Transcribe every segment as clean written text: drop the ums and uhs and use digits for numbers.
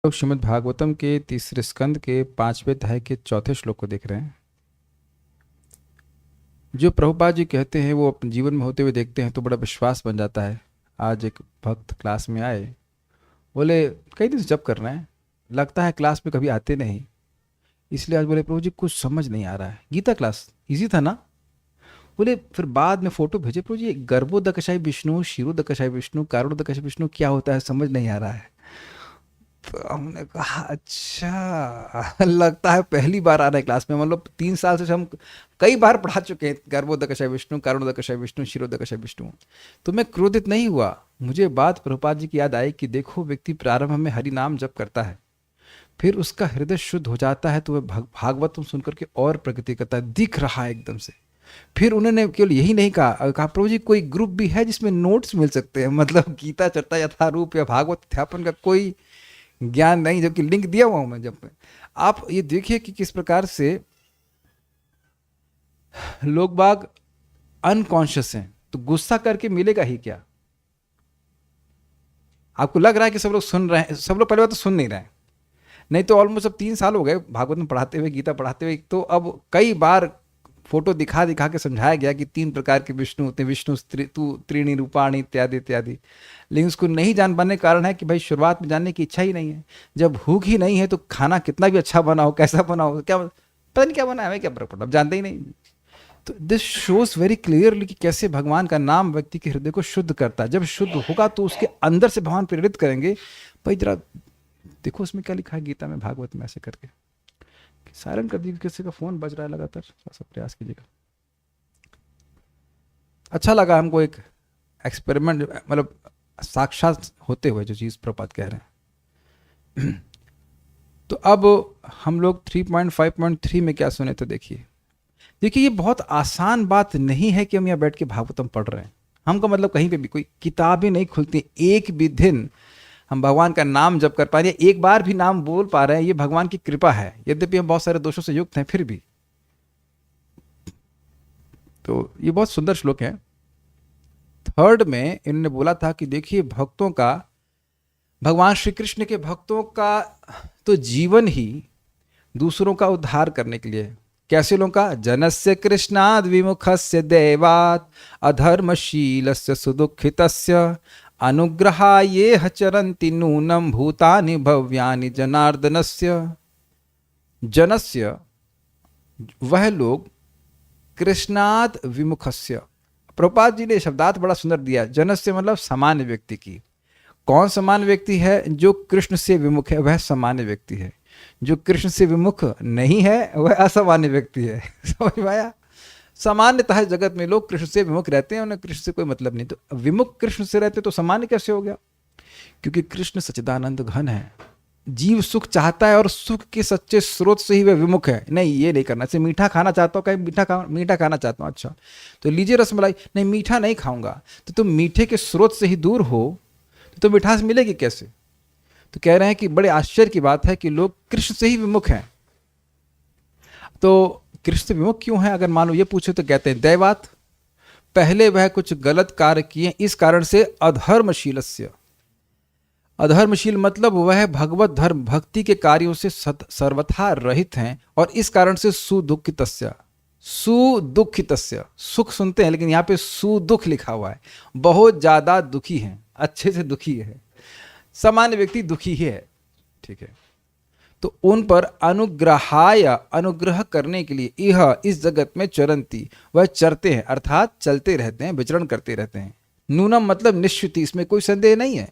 लोग श्रीमद् भागवतम के तीसरे स्कंद के 5वें अध्याय के चौथे श्लोक को देख रहे हैं। जो प्रभुपाद जी कहते हैं वो अपने जीवन में होते हुए देखते हैं तो बड़ा विश्वास बन जाता है। आज एक भक्त क्लास में आए, बोले कई दिन से जप कर रहे हैं, लगता है क्लास में कभी आते नहीं, इसलिए आज बोले प्रभु जी कुछ समझ नहीं आ रहा है। गीता क्लास इजी था ना। बोले फिर बाद में फोटो भेजे, प्रभु जी गर्भोदकशाई विष्णु, क्षीरोदकशाई विष्णु, कारुणोदकशाई विष्णु क्या होता है समझ नहीं आ रहा है। तो हमने कहा अच्छा लगता है पहली बार आ रहे हैं क्लास में। मतलब 3 साल से हम कई बार पढ़ा चुके हैं गर्भोदकशाय विष्णु, कारुणोदकशाय विष्णु, क्षीरोदकशाय विष्णु। तो मैं क्रोधित नहीं हुआ। मुझे बात प्रभुपाद जी की याद आई कि देखो व्यक्ति प्रारंभ में हरि नाम जप करता है, फिर उसका हृदय शुद्ध हो जाता है तो वह भागवतम सुनकर के और प्रगति करता है, दिख रहा है एकदम से। फिर उन्होंने केवल यही नहीं कहा प्रभु जी कोई ग्रुप भी है जिसमें नोट्स मिल सकते हैं, मतलब गीता चर्चा यथारूप या भागवत अध्यापन का कोई ज्ञान नहीं, जबकि लिंक दिया हुआ हूं मैं। जब में आप ये देखिए कि किस प्रकार से लोग बाग अनकॉन्शियस हैं, तो गुस्सा करके मिलेगा ही क्या। आपको लग रहा है कि सब लोग सुन रहे हैं, सब लोग पहले बात तो सुन नहीं रहे हैं, नहीं तो ऑलमोस्ट अब 3 साल हो गए भागवत में पढ़ाते हुए, गीता पढ़ाते हुए। तो अब कई बार फोटो दिखा दिखा के समझाया गया कि 3 प्रकार के विष्णु होते हैं, विष्णु तू त्रीणी रूपाणी इत्यादि इत्यादि। लेकिन उसको नहीं जान पाने का कारण है कि भाई शुरुआत में जानने की इच्छा ही नहीं है। जब भूख ही नहीं है तो खाना कितना भी अच्छा बनाओ, कैसा बनाओ, क्या पता नहीं क्या बना है, हमें क्या फर्क पड़ता, अब जानते ही नहीं। तो दिस शोज वेरी क्लियरली कि कैसे भगवान का नाम व्यक्ति के हृदय को शुद्ध करता है। जब शुद्ध होगा तो उसके अंदर से भगवान प्रेरित करेंगे। भाई जरा देखो उसमें क्या लिखा है गीता में, भागवत में, ऐसे करके साइलेंट कर दीजिए। किसी का फोन बज रहा है लगातार, थोड़ा सा प्रयास कीजिएगा। अच्छा लगा हमको एक एक्सपेरिमेंट, मतलब साक्षात होते हुए जो चीज़ प्रपात कह रहे हैं। तो अब हम लोग 3.5.3 में क्या सुने तो देखिए। देखिए ये बहुत आसान बात नहीं है कि हम यहाँ बैठ के भागवतम पढ़ रहे हैं। हमका मतलब कहीं पे भी कोई किताबें नहीं खुलती, एक भी दिन हम भगवान का नाम जप कर पा रहे हैं, एक बार भी नाम बोल पा रहे हैं, ये भगवान की कृपा है। यद्यपि हम बहुत सारे दोषों से युक्त हैं फिर भी। तो ये बहुत सुंदर श्लोक है। थर्ड में इन्होंने बोला था कि देखिए भक्तों का, भगवान श्री कृष्ण के भक्तों का तो जीवन ही दूसरों का उद्धार करने के लिए है। कैसे लोगों का? जनस्य कृष्णाद विमुखस्य देवात अधर्मशीलस्य सुदुखितस्य अनुग्रहाये चरन्ति नूनम भूतानि भव्यानि जनार्दनस्य। जनस्य वह लोग, कृष्णाद विमुखस्य, प्रभुपाद जी ने शब्दार्थ बड़ा सुंदर दिया। जनस्य मतलब सामान्य व्यक्ति की। कौन सामान्य व्यक्ति है? जो कृष्ण से विमुख है वह सामान्य व्यक्ति है। जो कृष्ण से विमुख नहीं है वह असामान्य व्यक्ति है। समझ में आया? सामान्यतः जगत में लोग कृष्ण से विमुख रहते हैं, उन्हें कृष्ण से कोई मतलब नहीं। तो विमुख कृष्ण से रहते तो सामान्य कैसे हो गया? क्योंकि कृष्ण सच्चिदानंद घन है। जीव सुख चाहता है और सुख के सच्चे स्रोत से ही वह विमुख है। नहीं ये नहीं करना, जैसे मीठा खाना चाहता हो, कहीं मीठा खाना चाहता हूँ, अच्छा तो लीजिए रसमलाई, नहीं मीठा नहीं खाऊंगा, तो तुम मीठे के स्रोत से ही दूर हो तो मिठास मिलेगी कैसे? तो कह रहे हैं कि बड़े आश्चर्य की बात है कि लोग कृष्ण से ही विमुख हैं। तो कृष्ण से विमुख क्यों है? अगर मान लो ये पूछे तो कहते हैं दैवात, पहले वह कुछ गलत कार्य किए इस कारण से अधर्मशीलस्य। अधर्मशील मतलब वह भगवत धर्म भक्ति के कार्यों से सर्वथा रहित हैं और इस कारण से सुदुखितस्य। सुदुखितस्य, सुख सुनते हैं लेकिन यहाँ पे सुदुख लिखा हुआ है, बहुत ज्यादा दुखी हैं, अच्छे से दुखी है। सामान्य व्यक्ति दुखी ही है, ठीक है। तो उन पर अनुग्रहाय, अनुग्रह करने के लिए, यह इस जगत में चरंती, वह चरते हैं अर्थात चलते रहते हैं, विचरण करते रहते हैं। नूनम मतलब निश्चित, इसमें कोई संदेह नहीं है।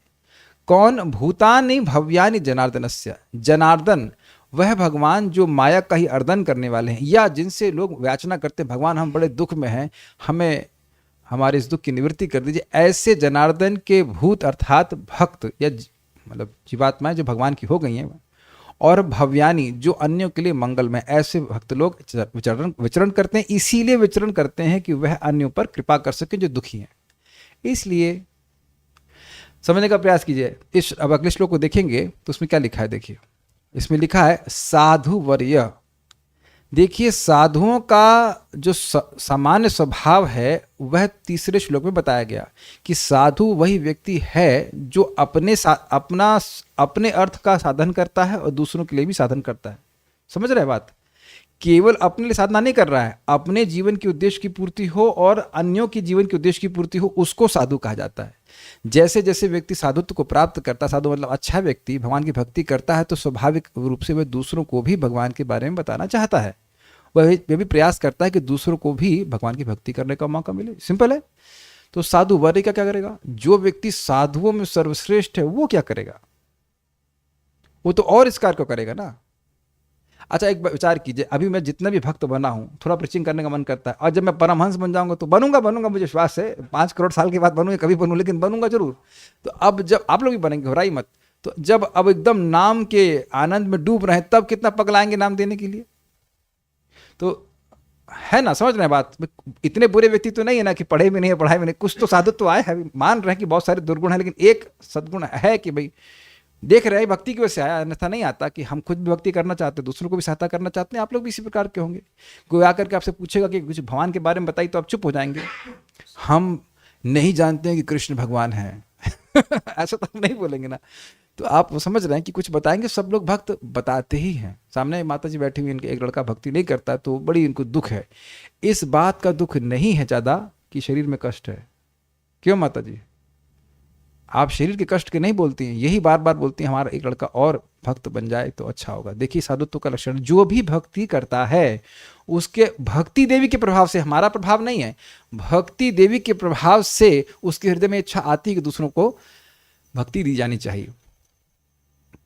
कौन? भूतानि भव्यानि जनार्दनस्य। जनार्दन वह भगवान जो माया का ही अर्दन करने वाले हैं, या जिनसे लोग याचना करते हैं भगवान हम बड़े दुख में हैं, हमें हमारे इस दुख की निवृत्ति कर दीजिए। ऐसे जनार्दन के भूत अर्थात भक्त या मतलब जीवात्माएं जो भगवान की हो गई हैं, और भव्यानी जो अन्यों के लिए मंगलमय, ऐसे भक्त लोग विचरण करते हैं। इसीलिए विचरण करते हैं कि वह अन्यों पर कृपा कर सके जो दुखी हैं। इसलिए समझने का प्रयास कीजिए। इस अब अगले श्लोक को देखेंगे तो उसमें क्या लिखा है देखिए। इसमें लिखा है साधु वर्य, देखिए साधुओं का जो सामान्य स्वभाव है वह तीसरे श्लोक में बताया गया कि साधु वही व्यक्ति है जो अपने अर्थ का साधन करता है और दूसरों के लिए भी साधन करता है। समझ रहे हैं बात? केवल अपने लिए साधना नहीं कर रहा है, अपने जीवन के उद्देश्य की पूर्ति हो और अन्यों के जीवन के उद्देश्य की पूर्ति हो, उसको साधु कहा जाता है। जैसे जैसे व्यक्ति साधुत्व को प्राप्त करता है, साधु मतलब अच्छा व्यक्ति भगवान की भक्ति करता है, तो स्वाभाविक रूप से वह दूसरों को भी भगवान के बारे में बताना चाहता है। वह भी प्रयास करता है कि दूसरों को भी भगवान की भक्ति करने का मौका मिले। सिंपल है। तो साधु वर्य क्या करेगा? जो व्यक्ति साधुओं में सर्वश्रेष्ठ है वो क्या करेगा? वो तो और इस कार्य को करेगा ना। अच्छा एक विचार कीजिए, अभी मैं जितना भी भक्त बना हूं, थोड़ा प्रीचिंग करने का मन करता है, और जब मैं परमहंस बन जाऊंगा तो बनूंगा, मुझे विश्वास है 5 करोड़ साल के बाद बनूंगा, कभी बनूं, लेकिन बनूंगा जरूर। तो अब जब आप लोग भी बनेंगे, घबराइए मत। तो जब अब एकदम नाम के आनंद में डूब रहे हैं, तब कितना पगलाएंगे नाम देने के लिए। तो है ना, समझ रहे हैं बात? इतने बुरे व्यक्ति तो नहीं है ना कि पढ़े भी नहीं है, पढ़ाई भी नहीं, कुछ तो साधुत्व तो आए है, मान रहे हैं कि बहुत सारे दुर्गुण है, लेकिन एक सद्गुण है कि भाई देख रहे हैं भक्ति की वजह से आया, अन्यथा नहीं आता। कि हम खुद भी भक्ति करना चाहते हैं, दूसरों को भी सहायता करना चाहते हैं। आप लोग भी इसी प्रकार के होंगे। कोई आकर के आपसे पूछेगा कि कुछ भगवान के बारे में बताइए, तो आप चुप हो जाएंगे। हम नहीं जानते हैं कि कृष्ण भगवान है ऐसा तो हम नहीं बोलेंगे ना। तो आप वो समझ रहे हैं कि कुछ बताएंगे। सब लोग भक्त बताते ही हैं। सामने माता जी बैठी हुई, इनके एक लड़का भक्ति नहीं करता तो बड़ी इनको दुख है। इस बात का दुख नहीं है ज़्यादा कि शरीर में कष्ट है। क्यों माता जी? आप शरीर के कष्ट के नहीं बोलती हैं, यही बार बार बोलती हैं हमारा एक लड़का और भक्त बन जाए तो अच्छा होगा। देखिए साधुत्व का लक्षण, जो भी भक्ति करता है उसके भक्ति देवी के प्रभाव से, हमारा प्रभाव नहीं है, भक्ति देवी के प्रभाव से उसके हृदय में इच्छा आती है कि दूसरों को भक्ति दी जानी चाहिए।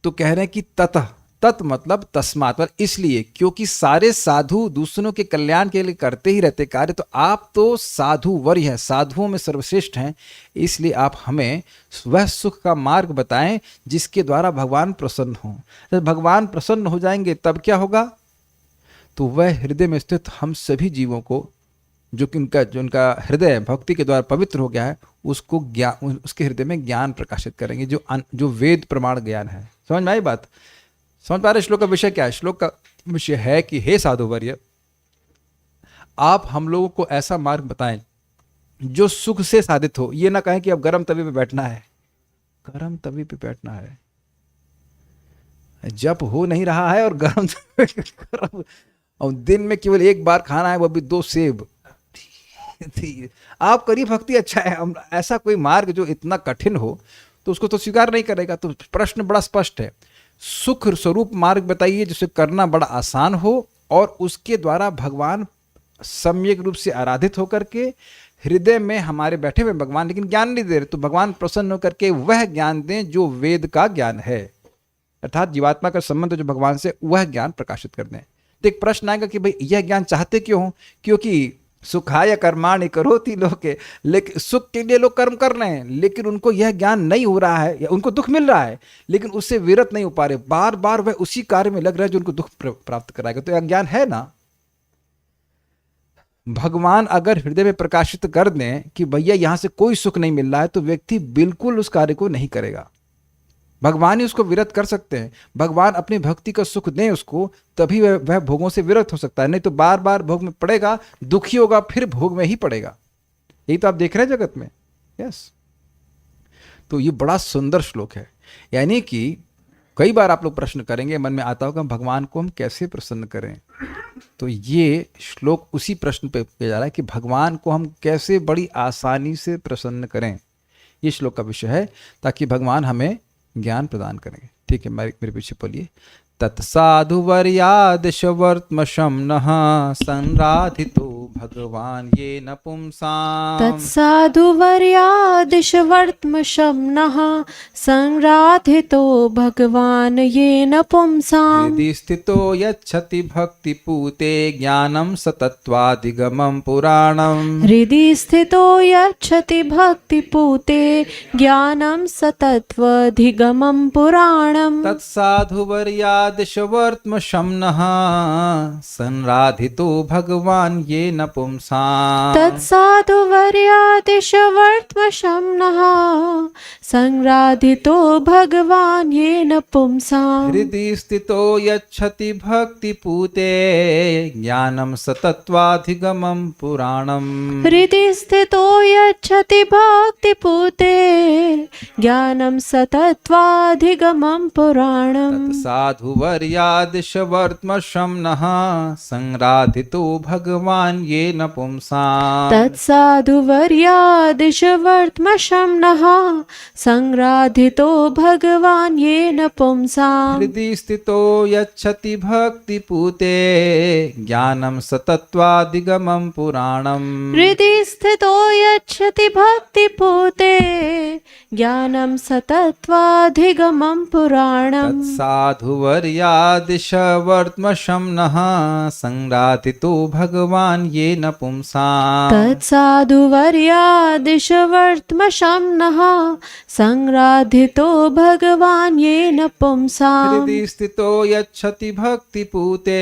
तो कह रहे हैं कि तत् मतलब तस्मात, इसलिए क्योंकि सारे साधु दूसरों के कल्याण के लिए करते ही रहते कार्य। तो आप तो साधु वर्य हैं, साधुओं में सर्वश्रेष्ठ हैं, इसलिए आप हमें वह सुख का मार्ग बताएं जिसके द्वारा भगवान प्रसन्न हो। जब भगवान प्रसन्न हो जाएंगे तब क्या होगा? तो वह हृदय में स्थित हम सभी जीवों को, जो उनका हृदय भक्ति के द्वारा पवित्र हो गया है, उसको ज्ञान, उसके हृदय में ज्ञान प्रकाशित करेंगे, जो वेद प्रमाण ज्ञान है। समझ में आई बात? समझ पा रहे? श्लोक का विषय क्या है? श्लोक का विषय है कि हे साधुवर्य, आप हम लोगों को ऐसा मार्ग बताएं जो सुख से साधित हो। ये ना कहें कि अब गर्म तवी पे बैठना है, गर्म तवी पे बैठना है, जब हो नहीं रहा है और गर्म और दिन में केवल एक बार खाना है, वो भी 2 सेब। आप करिए भक्ति, अच्छा है। ऐसा कोई मार्ग जो इतना कठिन हो तो उसको तो स्वीकार नहीं करेगा। तो प्रश्न बड़ा स्पष्ट है, सुख स्वरूप मार्ग बताइए जिसे करना बड़ा आसान हो और उसके द्वारा भगवान सम्यक रूप से आराधित होकर के हृदय में हमारे बैठे हुए भगवान, लेकिन ज्ञान नहीं दे रहे, तो भगवान प्रसन्न होकर के वह ज्ञान दें जो वेद का ज्ञान है, अर्थात जीवात्मा का संबंध जो भगवान से, वह ज्ञान प्रकाशित कर दें। तो एक प्रश्न आएगा कि भाई यह ज्ञान चाहते क्यों हो? क्योंकि सुखाय कर्माणि करोति लोके, लेकिन सुख के लिए लोग कर्म कर रहे हैं, लेकिन उनको यह ज्ञान नहीं हो रहा है, या उनको दुख मिल रहा है लेकिन उससे विरत नहीं हो पा रहे, बार बार वह उसी कार्य में लग रहा है जो उनको दुख प्राप्त कराएगा। तो यह ज्ञान है ना। भगवान अगर हृदय में प्रकाशित कर दें कि भैया यहां से कोई सुख नहीं मिल रहा है, तो व्यक्ति बिल्कुल उस कार्य को नहीं करेगा। भगवान ही उसको विरत कर सकते हैं। भगवान अपनी भक्ति का सुख दें उसको, तभी वह भोगों से विरत हो सकता है, नहीं तो बार बार भोग में पड़ेगा, दुखी होगा, फिर भोग में ही पड़ेगा। यही तो आप देख रहे हैं जगत में। यस, तो ये बड़ा सुंदर श्लोक है। यानी कि कई बार आप लोग प्रश्न करेंगे, मन में आता होगा भगवान को हम कैसे प्रसन्न करें, तो ये श्लोक उसी प्रश्न पे किया जा रहा है कि भगवान को हम कैसे बड़ी आसानी से प्रसन्न करें। ये श्लोक का विषय है, ताकि भगवान हमें ज्ञान प्रदान करेंगे। ठीक है, मेरे पीछे बोलिए। तत्साधुवर्यादिशवर्त्मशं नः संराधितो भगवान ये न पुंसाम्। तत्साधुवर्यादिशवर्त्मशं नः संराधितो भगवान ये न पुंसाम्। हृदि स्थितो यच्छति भक्तिपूते ज्ञानं सतत्वाधिगमं पुराणम्। हृदि स्थितो यच्छति भक्तिपूते ज्ञानं सतत्वाधिगमं पुराणम्। तत्साधुवर्यादिशवर्त्मशं नः संराधितो भगवान ये न पुंसाम्। तत्साधुवर्यादिशवर्त्मशं नः संराधितो भगवान् येन पुंसाम्। हृदि स्थितो यच्छति भक्तिपूते ज्ञानं सतत्वाधिगमं पुराणम्। हृदि स्थितो यच्छति भक्तिपूते ज्ञानं सतत्वाधिगमं पुराणम्। तत्साधुवर्यादिशवर्त्मशं नः संराधितो भगवान् येन पुंसाम्। तत्साधुवर्यादिशवर्त्मशं नः संराधितो भगवान् येन पुंसाम्। हृदि स्थितो यच्छति भक्तिपूते ज्ञानं सतत्वाधिगमं पुराणम्। हृदि स्थितो यच्छति भक्तिपूते ज्ञानं सतत्वाधिगमं पुराणम्। तत्साधुवर्यादिशवर्त्मशं नः संराधितो भगवान् येन पुंसाम्। तत्साधुवर्यादिशवर्त्मशं नः संराधितो भगवान् येन पुंसाम्। हृदि स्थितो यच्छति भक्तिपूते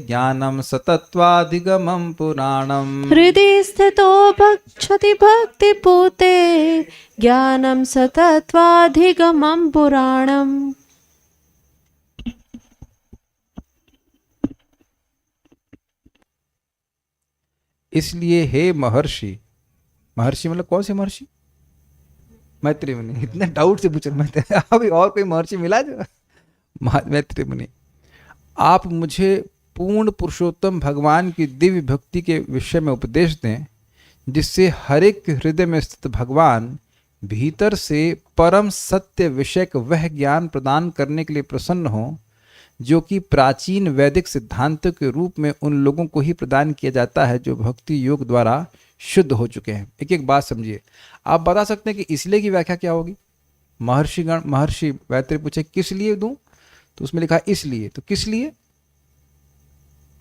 ज्ञानं सतत्वाधिगमं पुराणम्। हृदि स्थितो भक्षति भक्तिपूते ज्ञानं सतत्वाधिगमं पुराणम्। इसलिए हे महर्षि, महर्षि मतलब कौन से महर्षि? मैत्री मुनि। इतने डाउट से पूछे मैं, अभी और कोई महर्षि मिला जो? मैत्री मुनि, आप मुझे पूर्ण पुरुषोत्तम भगवान की दिव्य भक्ति के विषय में उपदेश दें, जिससे हर एक हृदय में स्थित भगवान भीतर से परम सत्य विषयक वह ज्ञान प्रदान करने के लिए प्रसन्न हो, जो कि प्राचीन वैदिक सिद्धांतों के रूप में उन लोगों को ही प्रदान किया जाता है जो भक्ति योग द्वारा शुद्ध हो चुके हैं। एक एक बात समझिए। आप बता सकते हैं कि इसलिए की व्याख्या क्या होगी? महर्षि मैत्री पूछे किस लिए दूं, तो उसमें लिखा इसलिए। तो किस लिए?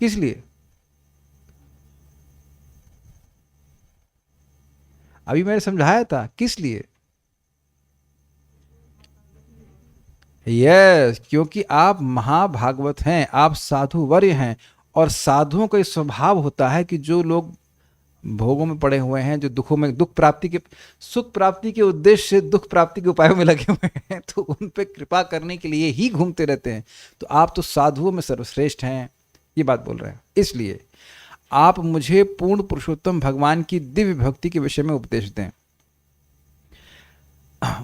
किस लिए? अभी मैंने समझाया था किस लिए। यस, क्योंकि आप महाभागवत हैं, आप साधुवर्य हैं, और साधुओं का स्वभाव होता है कि जो लोग भोगों में पड़े हुए हैं, जो दुखों में, दुख प्राप्ति के, सुख प्राप्ति के उद्देश्य से दुख प्राप्ति के उपायों में लगे हुए हैं, तो उन पे कृपा करने के लिए ही घूमते रहते हैं। तो आप तो साधुओं में सर्वश्रेष्ठ हैं, ये बात बोल रहे हैं। इसलिए आप मुझे पूर्ण पुरुषोत्तम भगवान की दिव्य भक्ति के विषय में उपदेश दें।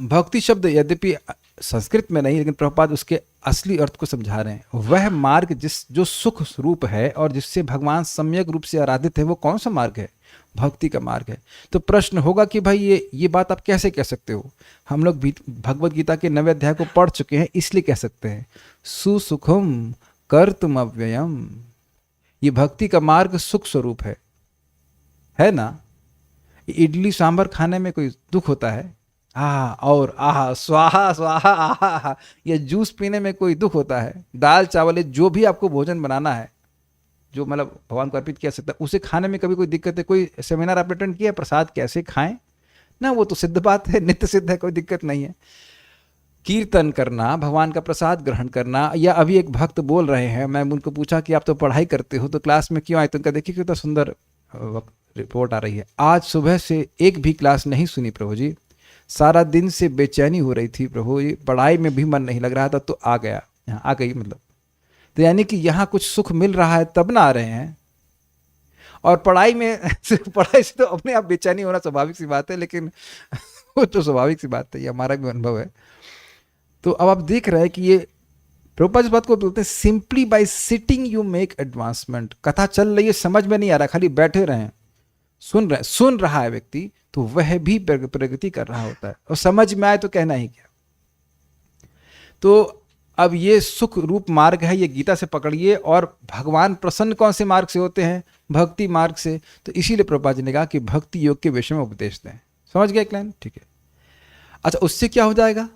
भक्ति शब्द यद्यपि संस्कृत में नहीं, लेकिन प्रभुपाद उसके असली अर्थ को समझा रहे हैं। वह मार्ग जो सुख स्वरूप है और जिससे भगवान सम्यक रूप से आराधित है, वो कौन सा मार्ग है? भक्ति का मार्ग है। तो प्रश्न होगा कि भाई ये बात आप कैसे कह सकते हो? हम लोग भगवद गीता के 9वें अध्याय को पढ़ चुके हैं, इसलिए कह सकते हैं सुसुखम कर्तुम अव्ययम। ये भक्ति का मार्ग सुख स्वरूप है ना? इडली सांभर खाने में कोई दुख होता है? और आहा स्वाहा स्वाहा आहा। या जूस पीने में कोई दुख होता है? दाल चावल जो भी आपको भोजन बनाना है, जो मतलब भगवान को अर्पित किया सकता है, उसे खाने में कभी कोई दिक्कत है? कोई सेमिनार आप अटेंड किया प्रसाद कैसे खाएं ना? वो तो सिद्ध बात है, नित्य सिद्ध है, कोई दिक्कत नहीं है। कीर्तन करना, भगवान का प्रसाद ग्रहण करना। या अभी एक भक्त बोल रहे हैं, मैं उनको पूछा कि आप तो पढ़ाई करते हो, तो क्लास में क्यों आए? तो उनका देखिए कितना सुंदर रिपोर्ट आ रही है। आज सुबह से एक भी क्लास नहीं सुनी प्रभु जी, सारा दिन से बेचैनी हो रही थी प्रभु जी, पढ़ाई में भी मन नहीं लग रहा था, तो आ गया, यहाँ आ गई मतलब। तो यानी कि यहाँ कुछ सुख मिल रहा है तब ना आ रहे हैं। और पढ़ाई में पढ़ाई से तो अपने आप बेचैनी होना स्वाभाविक सी बात है, लेकिन वो तो स्वाभाविक सी बात है, ये हमारा भी अनुभव है। तो अब आप देख रहे हैं कि ये प्रभुपाद इस बात को बोलते हैं, simply by sitting you make advancement. कथा चल रही है, समझ में नहीं आ रहा, खाली बैठे रहे, सुन रहा है व्यक्ति, तो वह भी प्रगति कर रहा होता है। और समझ में आए तो कहना ही क्या। तो अब ये सुख रूप मार्ग है, ये गीता से पकड़िए। और भगवान प्रसन्न कौन से मार्ग से होते हैं? भक्ति मार्ग से। तो इसीलिए प्रभुपाद जी ने कहा कि भक्ति योग के विषय में उपदेश दें। समझ गए एक लाइन? ठीक है। अच्छा, उससे क्या हो जाएगा?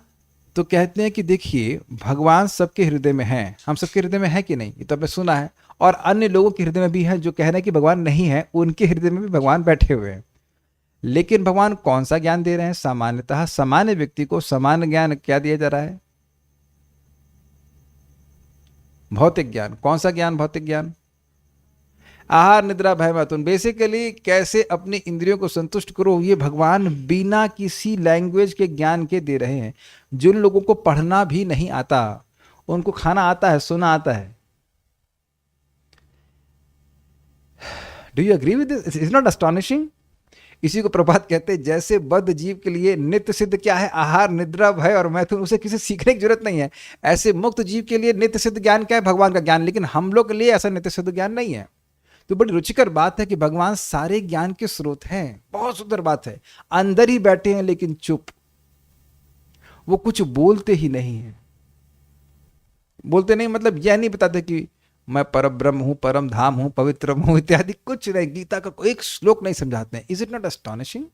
तो कहते हैं कि देखिए, भगवान सबके हृदय में है। हम सबके हृदय में है कि नहीं? ये तो आपने सुना है। और अन्य लोगों के हृदय में भी है जो कह रहे हैं कि भगवान नहीं है, उनके हृदय में भी भगवान बैठे हुए हैं। लेकिन भगवान कौन सा ज्ञान दे रहे हैं? सामान्यतः सामान्य व्यक्ति को सामान्य ज्ञान क्या दिया जा रहा है? भौतिक ज्ञान। कौन सा ज्ञान? भौतिक ज्ञान। आहार निद्रा भय मैथुन, बेसिकली कैसे अपनी इंद्रियों को संतुष्ट करो, ये भगवान बिना किसी लैंग्वेज के ज्ञान के दे रहे हैं। जिन लोगों को पढ़ना भी नहीं आता, उनको खाना आता है, सोना आता है। Do you agree with this? Is not astonishing? इसी को प्रभात कहते हैं, जैसे बद्ध जीव के लिए नित्य सिद्ध क्या है? आहार निद्रा भय और मैथुन, उसे किसी सीखने की जरूरत नहीं है। ऐसे मुक्त जीव के लिए नित्य सिद्ध ज्ञान क्या है? भगवान का ज्ञान। लेकिन हम लोग के लिए ऐसा नित्य सिद्ध ज्ञान नहीं है। तो बड़ी रुचिकर बात है कि भगवान सारे ज्ञान के स्रोत हैं। बहुत सुंदर बात है। अंदर ही बैठे हैं लेकिन चुप, वो कुछ बोलते ही नहीं है। बोलते नहीं मतलब यह नहीं बताते कि मैं परम ब्रह्म हूं, परम धाम हूं, पवित्र हूं इत्यादि, कुछ नहीं। गीता का कोई एक श्लोक नहीं समझाते हैं। Is it not astonishing?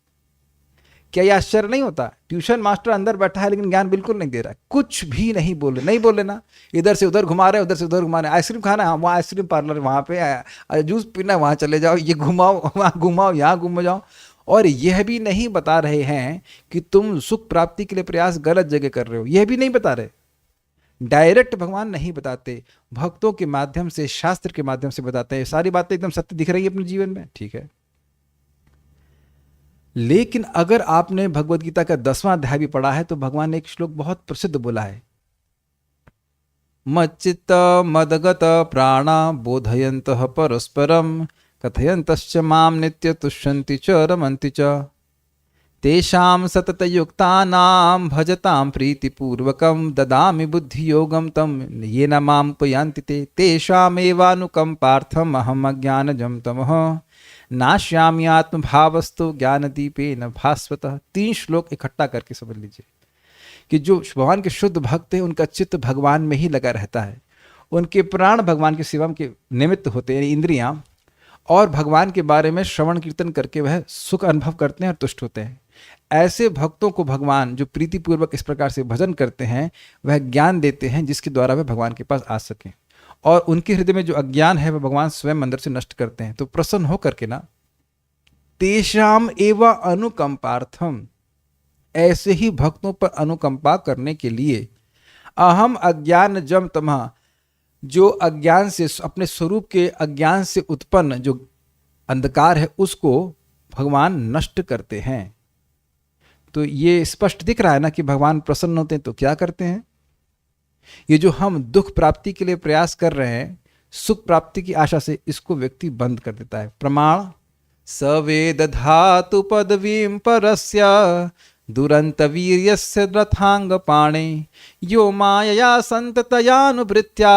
क्या यह आश्चर्य नहीं होता? ट्यूशन मास्टर अंदर बैठा है लेकिन ज्ञान बिल्कुल नहीं दे रहा है, कुछ भी नहीं बोले ना। इधर से उधर घुमा रहे, उधर से उधर घुमा रहे। आइसक्रीम खाना है, वहाँ आइसक्रीम पार्लर, वहाँ पे जूस पीना, वहाँ चले जाओ, ये घुमाओ, वहाँ घुमाओ, यहाँ घूम जाओ। और यह भी नहीं बता रहे हैं कि तुम सुख प्राप्ति के लिए प्रयास गलत जगह कर रहे हो, यह भी नहीं बता रहे। डायरेक्ट भगवान नहीं बताते, भक्तों के माध्यम से, शास्त्र के माध्यम से बताते हैं। सारी बातें एकदम सत्य दिख रही है अपने जीवन में, ठीक है। लेकिन अगर आपने भगवत गीता का 10वां अध्याय भी पढ़ा है तो भगवान ने एक श्लोक बहुत प्रसिद्ध बोला है, मच्चित्त मदगत प्राणा बोधयन्तः परस्परम कथयन्तश्च माम नित्य तुष्यन्ति च रमन्ति च तेषां सततयुक्तानां भजतां प्रीतिपूर्वकं ददामि बुद्धियोगं तं येन माम् उपयान्ति ते तेषामेवानुकम्पार्थम् अहम् अज्ञानजं तमः नाश्यामि आत्मभावस्तु ज्ञानदीपेन भास्वतः। 3 श्लोक इकट्ठा करके समझ लीजिए कि जो भगवान के शुद्ध भक्त हैं उनका चित्त भगवान में ही लगा रहता है, उनके प्राण भगवान की सेवा के निमित्त होते हैं, इंद्रियां, और भगवान के बारे में श्रवण कीर्तन करके वह सुख अनुभव करते हैं और तुष्ट होते हैं। ऐसे भक्तों को भगवान जो प्रीतिपूर्वक इस प्रकार से भजन करते हैं वह ज्ञान देते हैं जिसके द्वारा वह भगवान के पास आ सकें, और उनके हृदय में जो अज्ञान है वह भगवान स्वयं अंदर से नष्ट करते हैं। तो प्रसन्न होकर के ना, तेषाम एवा अनुकंपार्थम, ऐसे ही भक्तों पर अनुकंपा करने के लिए, अहम अज्ञान जम तमः, जो अज्ञान से, अपने स्वरूप के अज्ञान से उत्पन्न जो अंधकार है उसको भगवान नष्ट करते हैं। तो ये स्पष्ट दिख रहा है ना कि भगवान प्रसन्न होते हैं तो क्या करते हैं। ये जो हम दुख प्राप्ति के लिए प्रयास कर रहे हैं सुख प्राप्ति की आशा से, इसको व्यक्ति बंद कर देता है। प्रमाण सवेद धातु पदवीं परस्य दुरंत वीर्यस्य रथांग पाणे यो मायया संततयानुवृत्त्या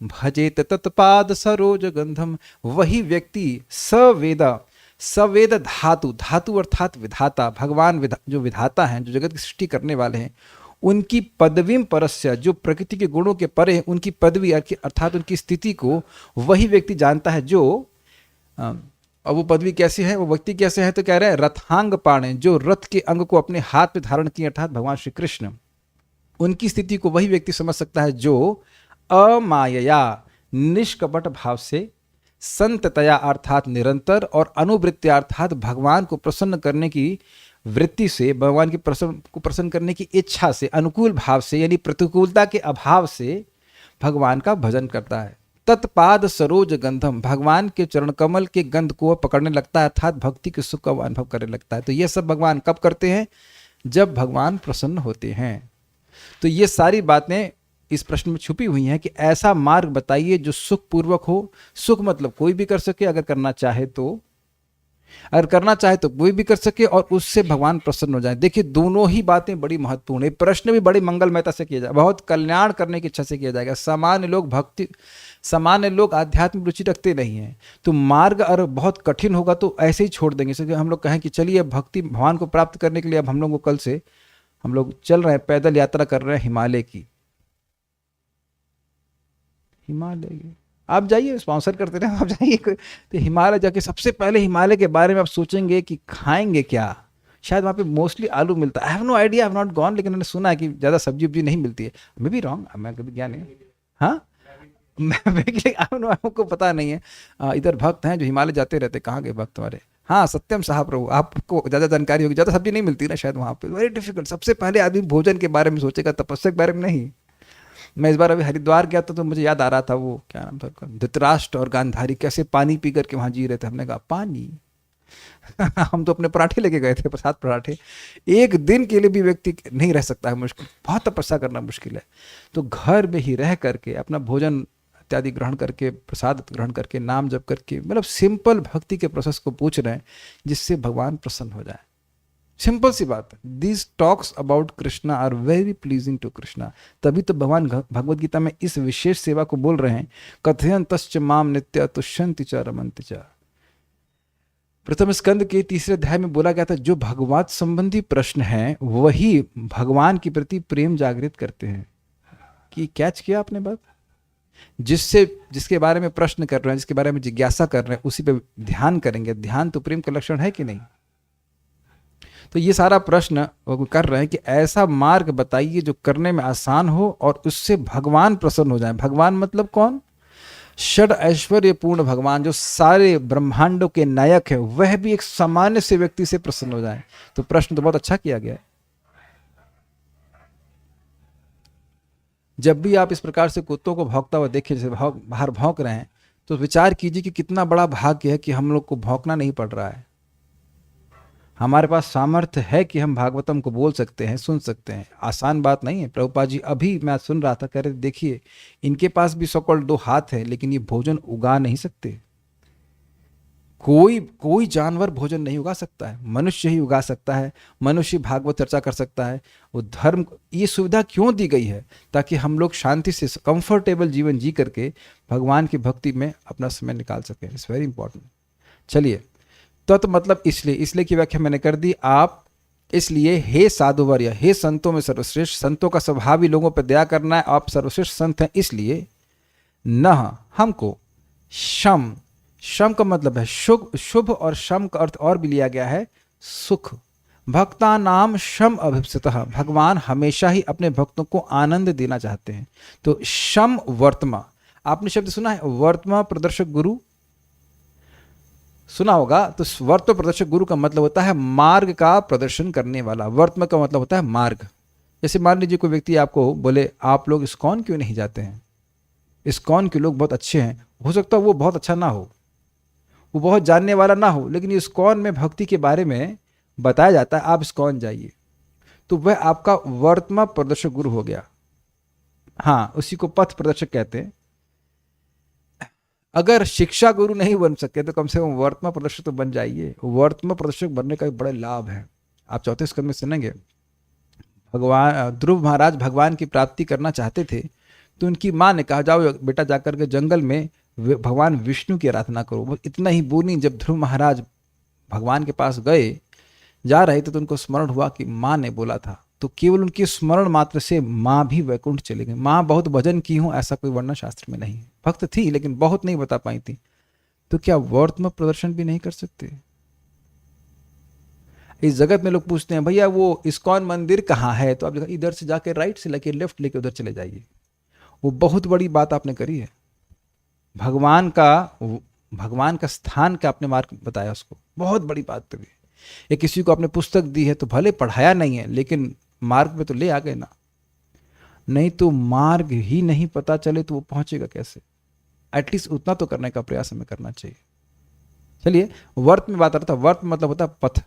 भजेत तत्पाद सरोज गंधम। वही व्यक्ति सवेद धातु, धातु अर्थात विधाता, भगवान जो विधाता हैं, जो जगत की सृष्टि करने वाले हैं, उनकी पदवीं परस्य, जो प्रकृति के गुणों के परे हैं, उनकी पदवी अर्थात उनकी स्थिति को वही व्यक्ति जानता है। जो अब वो पदवी कैसी है, वो व्यक्ति कैसे है, तो कह रहे हैं रथांग पाणे, जो रथ के अंग को अपने हाथ में धारण किए अर्थात भगवान श्री कृष्ण, उनकी स्थिति को वही व्यक्ति समझ सकता है जो अमायया, निष्कपट भाव से, संततया अर्थात निरंतर, और अनुवृत्ति अर्थात भगवान को प्रसन्न करने की वृत्ति से, भगवान की प्रसन्न करने की इच्छा से, अनुकूल भाव से यानी प्रतिकूलता के अभाव से भगवान का भजन करता है। तत्पाद सरोज गंधम, भगवान के चरण कमल के गंध को पकड़ने लगता है अर्थात भक्ति के सुख का अनुभव करने लगता है। तो ये सब भगवान कब करते हैं? जब भगवान प्रसन्न होते हैं। तो ये सारी बातें इस प्रश्न में छुपी हुई हैं कि ऐसा मार्ग बताइए जो सुख पूर्वक हो। सुख मतलब कोई भी कर सके, अगर करना चाहे तो, अगर करना चाहे तो कोई भी कर सके, और उससे भगवान प्रसन्न हो जाए। देखिए दोनों ही बातें बड़ी महत्वपूर्ण है। प्रश्न भी बड़ी मंगलमयता से किया जाए, बहुत कल्याण करने की इच्छा से किया जाएगा। सामान्य लोग आध्यात्म में रुचि रखते नहीं हैं, तो मार्ग अगर बहुत कठिन होगा तो ऐसे ही छोड़ देंगे। जैसे हम लोग कहें कि चलिए भक्ति भगवान को प्राप्त करने के लिए अब हम लोग को कल से हम लोग चल रहे हैं, पैदल यात्रा कर रहे हैं हिमालय की। आप जाइए, स्पॉन्सर करते रहे, आप जाइए तो हिमालय जाके सबसे पहले हिमालय के बारे में आप सोचेंगे कि खाएंगे क्या। शायद वहाँ पे मोस्टली आलू मिलता है। I have no idea, I have not gone, लेकिन मैंने सुना है कि ज़्यादा सब्जी उब्जी नहीं मिलती है। मे बी रॉन्ग, मैं कभी गया नहीं। हाँ आपको पता नहीं है। इधर भक्त हैं जो हिमालय जाते रहते। कहाँ गए भक्त हमारे? हाँ सत्यम साहब प्रभु, आपको ज़्यादा जानकारी होगी। ज़्यादा सब्जी नहीं मिलती ना शायद वहाँ पे, वेरी डिफिकल्ट। सबसे पहले आदमी भोजन के बारे में सोचेगा, तपस्या के बारे में नहीं। मैं इस बार अभी हरिद्वार गया था तो मुझे याद आ रहा था वो क्या नाम था उसका, धृतराष्ट्र और गांधारी कैसे पानी पी करके वहां जी रहे थे। हमने कहा पानी हम तो अपने पराठे लेके गए थे, प्रसाद पराठे। एक दिन के लिए भी व्यक्ति नहीं रह सकता है, मुश्किल, बहुत तपस्या करना मुश्किल है। तो घर में ही रह करके अपना भोजन इत्यादि ग्रहण करके, प्रसाद ग्रहण करके, नाम जप करके, मतलब सिंपल भक्ति के प्रोसेस को पूछ रहे हैं जिससे भगवान प्रसन्न हो जाए। सिंपल सी बात है। These talks about Krishna are very pleasing to Krishna. तभी तो भगवान भगवद गीता में इस विशेष सेवा को बोल रहे हैं, कथयन्तश्च माम नित्य तुष्यन्ति च रमन्ति च। प्रथम स्कंद के 3 अध्याय में बोला गया था जो भगवत संबंधी प्रश्न हैं वही भगवान के प्रति प्रेम जागृत करते हैं। कि कैच किया आपने बात? जिसके बारे में प्रश्न कर रहे हैं, जिसके बारे में जिज्ञासा कर रहे हैं, उसी पे ध्यान करेंगे। ध्यान तो प्रेम का लक्षण है कि नहीं? तो ये सारा प्रश्न वो कर रहे हैं कि ऐसा मार्ग बताइए जो करने में आसान हो और उससे भगवान प्रसन्न हो जाए। भगवान मतलब कौन? षड ऐश्वर्य पूर्ण भगवान, जो सारे ब्रह्मांडों के नायक है, वह भी एक सामान्य से व्यक्ति से प्रसन्न हो जाए। तो प्रश्न तो बहुत अच्छा किया गया है। जब भी आप इस प्रकार से कुत्तों को भौंकता हुआ देखें, जैसे बाहर भौंक रहे हैं, तो विचार कीजिए कि कितना बड़ा भाग्य है कि हम लोग को भौंकना नहीं पड़ रहा है। हमारे पास सामर्थ्य है कि हम भागवतम को बोल सकते हैं, सुन सकते हैं। आसान बात नहीं है। प्रभुपाद जी अभी मैं सुन रहा था, कह रहे देखिए इनके पास भी सो-कॉल्ड 2 हाथ है, लेकिन ये भोजन उगा नहीं सकते। कोई जानवर भोजन नहीं उगा सकता है, मनुष्य ही उगा सकता है। मनुष्य भागवत चर्चा कर सकता है। वो धर्म, ये सुविधा क्यों दी गई है? ताकि हम लोग शांति से कंफर्टेबल जीवन जी करके भगवान की भक्ति में अपना समय निकाल सकें। It's very important. चलिए, तो मतलब इसलिए की व्याख्या मैंने कर दी। आप इसलिए हे साधुवर्य, हे संतों में सर्वश्रेष्ठ, संतों का स्वभाव ही लोगों पर दया करना है। आप सर्वश्रेष्ठ संत हैं, इसलिए न हमको शम का मतलब है शुभ और शम का अर्थ और भी लिया गया है सुख। भक्ता नाम शम अभिप्सितः, भगवान हमेशा ही अपने भक्तों को आनंद देना चाहते हैं। तो शम वर्तमा, आपने शब्द सुना है वर्तमा प्रदर्शक गुरु, सुना होगा। तो वर्तमा प्रदर्शक गुरु का मतलब होता है मार्ग का प्रदर्शन करने वाला। वर्तमा का मतलब होता है मार्ग। जैसे मान लीजिए कोई व्यक्ति आपको बोले आप लोग इस्कॉन क्यों नहीं जाते हैं, इस्कॉन के लोग बहुत अच्छे हैं। हो सकता है वो बहुत अच्छा ना हो, वो बहुत जानने वाला ना हो, लेकिन इस्कॉन में भक्ति के बारे में बताया जाता है, आप इस्कॉन जाइए, तो वह आपका वर्तमा प्रदर्शक गुरु हो गया। हाँ, उसी को पथ प्रदर्शक कहते हैं। अगर शिक्षा गुरु नहीं बन सके तो कम से कम वर्तमा प्रदर्शक तो बन जाइए। वर्तमा प्रदर्शक बनने का भी बड़ा लाभ है। आप 4 स्कंद में सुनेंगे, भगवान ध्रुव महाराज भगवान की प्राप्ति करना चाहते थे, तो उनकी माँ ने कहा जाओ बेटा जाकर के जंगल में भगवान विष्णु की आराधना करो। वो इतना ही बोली, जब ध्रुव महाराज भगवान के पास गए, जा रहे थे, तो उनको स्मरण हुआ कि माँ ने बोला था। तो केवल उनके स्मरण मात्र से माँ भी वैकुंठ चले गई। माँ बहुत भजन की हूँ ऐसा कोई वर्णन शास्त्र में नहीं है। भक्त थी लेकिन बहुत नहीं बता पाई थी। तो क्या वर्तमा प्रदर्शन भी नहीं कर सकते? इस जगत में लोग पूछते हैं भैया वो इस्कॉन मंदिर कहाँ है, तो आप इधर से जाके राइट से लेके लेफ्ट लेके उधर चले जाइए। वो बहुत बड़ी बात आपने करी है। भगवान का स्थान का आपने मार्ग बताया, उसको बहुत बड़ी बात करी। या किसी को आपने पुस्तक दी है तो भले पढ़ाया नहीं है, लेकिन मार्ग में तो ले आ गए ना। नहीं तो मार्ग ही नहीं पता चले तो वो पहुंचेगा कैसे? एटलीस्ट उतना तो करने का प्रयास हमें करना चाहिए। चलिए, वर्त में बात करता। वर्त मतलब होता है पथ,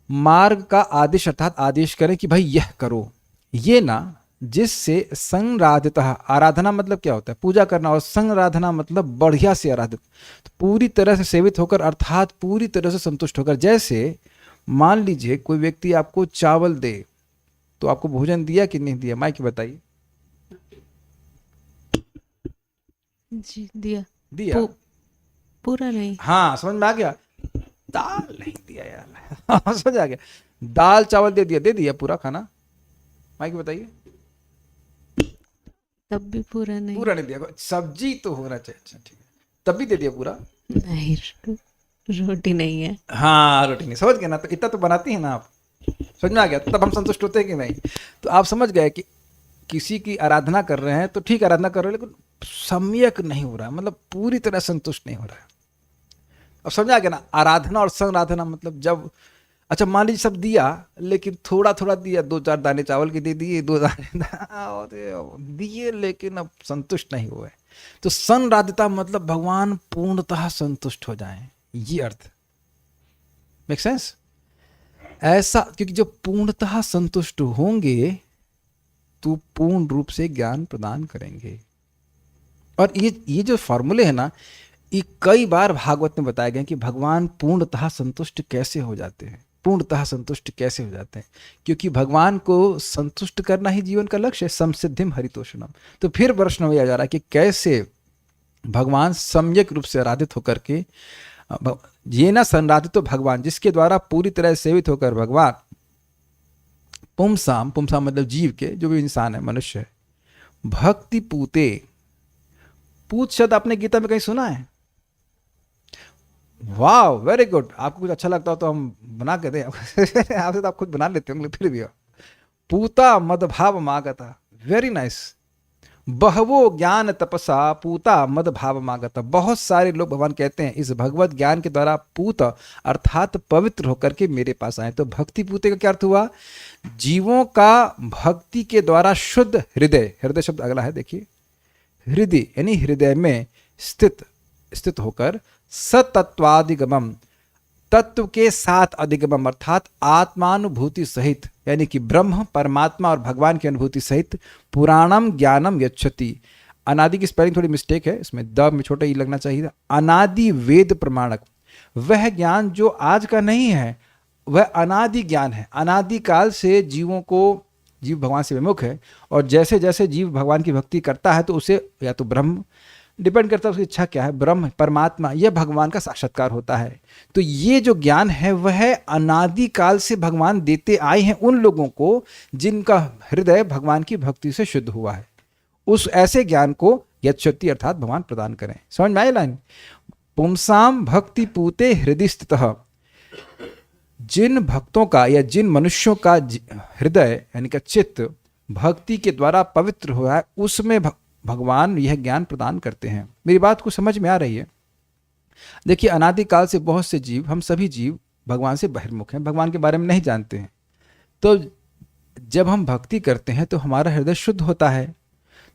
मार्ग का आदेश, अर्थात आदेश करें कि भाई यह करो, ये ना, जिससे संराधितः, आराधना मतलब क्या होता है? पूजा करना। और संराधना मतलब बढ़िया से आराधित, तो पूरी तरह से सेवित होकर, अर्थात पूरी तरह से संतुष्ट होकर। जैसे मान लीजिए कोई व्यक्ति आपको चावल दे, तो आपको भोजन दिया कि नहीं दिया? माइक बताइए। जी दिया। पूरा नहीं। हाँ, समझ में आ गया। दाल नहीं दिया यार समझ आ गया। दाल चावल दे दिया पूरा खाना। माइक बताइए। तब भी पूरा नहीं दिया। सब्जी तो होना चाहिए। अच्छा ठीक है, तब भी दे दिया पूरा? नहीं, रोटी नहीं है। हाँ, रोटी नहीं, समझ गए ना। तो इतना तो बनाती है ना आप, समझ में आ गया। तब हम संतुष्ट होते हैं कि नहीं? तो आप समझ गए कि किसी की आराधना कर रहे हैं तो ठीक आराधना कर रहे हैं, लेकिन सम्यक नहीं हो रहा है, मतलब पूरी तरह संतुष्ट नहीं हो रहा है। अब समझ आ गया ना? आराधना और संराधना मतलब जब अच्छा मान लीजिए सब दिया, लेकिन थोड़ा थोड़ा दिया, 2-4 दाने चावल के दे दिए, 2 दाने दिए, लेकिन अब संतुष्ट नहीं हुए। तो संराधिता मतलब भगवान पूर्णतः संतुष्ट हो जाएं, ये अर्थ। Make sense? ऐसा, क्योंकि जब पूर्णतः संतुष्ट होंगे तो पूर्ण रूप से ज्ञान प्रदान करेंगे। और ये जो फॉर्मूले है ना, ये कई बार भागवत में बताया गया कि भगवान पूर्णतः संतुष्ट कैसे हो जाते हैं, पूर्णतः संतुष्ट कैसे हो जाते हैं, क्योंकि भगवान को संतुष्ट करना ही जीवन का लक्ष्य है। समसिद्धिम हरितोषणम। तो फिर प्रश्न हो जा रहा है कि कैसे भगवान सम्यक रूप से आराधित होकर के, ये ना संराधित तो भगवान, जिसके द्वारा पूरी तरह सेवित होकर भगवान पुमसाम, पुमसाम मतलब जीव के, जो भी इंसान है, मनुष्य है, भक्ति पूते। पूत शब्द आपने गीता में कहीं सुना है? वाह, वेरी गुड। आपको कुछ अच्छा लगता हो तो हम बना के दें आपसे तो आप खुद बना लेते होंगे, फिर भी पूता मदभाव मागता, वेरी नाइस। बहवो ज्ञान तपसा पूता मद भाव मागता। बहुत सारे लोग, भगवान कहते हैं, इस भगवत ज्ञान के द्वारा पूत अर्थात पवित्र होकर के मेरे पास आए। तो भक्ति पूते का क्या अर्थ हुआ? जीवों का भक्ति के द्वारा शुद्ध हृदय, हृदय शब्द अगला है देखिए, हृदय यानी हृदय में स्थित होकर सतत्वादिगमम, तत्व के साथ अधिगमम अर्थात आत्मानुभूति सहित, यानी कि ब्रह्म परमात्मा और भगवान की अनुभूति सहित पुराणम ज्ञानम यच्छति। अनादि की स्पेलिंग थोड़ी मिस्टेक है, इसमें द में छोटा ई लगना चाहिए था। अनादि वेद प्रमाणक, वह ज्ञान जो आज का नहीं है, वह अनादि ज्ञान है। अनादि काल से जीवों को, जीव भगवान से विमुख है, और जैसे जैसे जीव भगवान की भक्ति करता है तो उसे या तो ब्रह्म, डिपेंड करता है उसकी इच्छा क्या है, ब्रह्म परमात्मा यह भगवान का साक्षात्कार होता है। तो ये जो ज्ञान है वह अनादि काल से भगवान देते आए हैं उन लोगों को जिनका हृदय भगवान की भक्ति से शुद्ध हुआ है। उस ऐसे ज्ञान को यच्छति अर्थात भगवान प्रदान करें। समझ में आई लाइन? पुंसाम भक्ति पूते हृदय स्थितः, जिन भक्तों का या जिन मनुष्यों का हृदय यानी कि चित्त भक्ति के द्वारा पवित्र हुआ है, उसमें भगवान यह ज्ञान प्रदान करते हैं। मेरी बात को समझ में आ रही है? देखिए, अनादिकाल से बहुत से जीव, हम सभी जीव भगवान से बहिर्मुख हैं, भगवान के बारे में नहीं जानते हैं। तो जब हम भक्ति करते हैं तो हमारा हृदय शुद्ध होता है।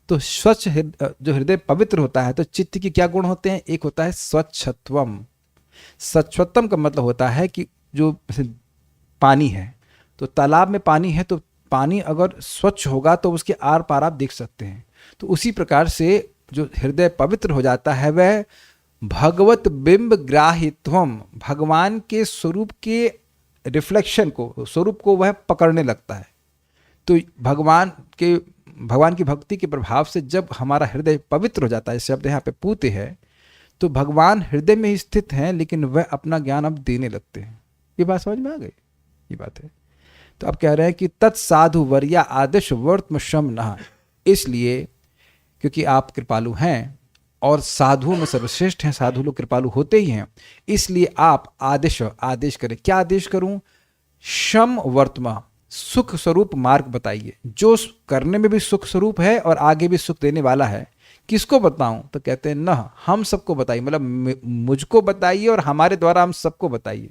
तो स्वच्छ जो हृदय पवित्र होता है, तो चित्त की क्या गुण होते हैं? एक होता है स्वच्छत्वम। स्वच्छत्वम का मतलब होता है कि जो पानी है, तो तालाब में पानी है, तो पानी अगर स्वच्छ होगा तो उसके आर पार आप देख सकते हैं। तो उसी प्रकार से जो हृदय पवित्र हो जाता है वह भगवत बिंब ग्राहित्वम, भगवान के स्वरूप के रिफ्लेक्शन को, स्वरूप को वह पकड़ने लगता है। तो भगवान की भक्ति के प्रभाव से जब हमारा हृदय पवित्र हो जाता है, शब्द यहाँ पे पूते है, तो भगवान हृदय में ही स्थित हैं, लेकिन वह अपना ज्ञान अब देने लगते हैं। ये बात समझ में आ गई? ये बात है। तो अब कह रहे हैं कि तत्साधु वर्या आदेश वर्तम शम नः, इसलिए क्योंकि आप कृपालु हैं और साधुओं में सर्वश्रेष्ठ हैं, साधु लोग कृपालु होते ही हैं, इसलिए आप आदेश करें। क्या आदेश करूं? शम वर्तमा, सुख स्वरूप मार्ग बताइए, जो करने में भी सुख स्वरूप है और आगे भी सुख देने वाला है। किसको बताऊं? तो कहते हैं न, हम सबको बताइए, मतलब मुझको बताइए और हमारे द्वारा हम सबको बताइए।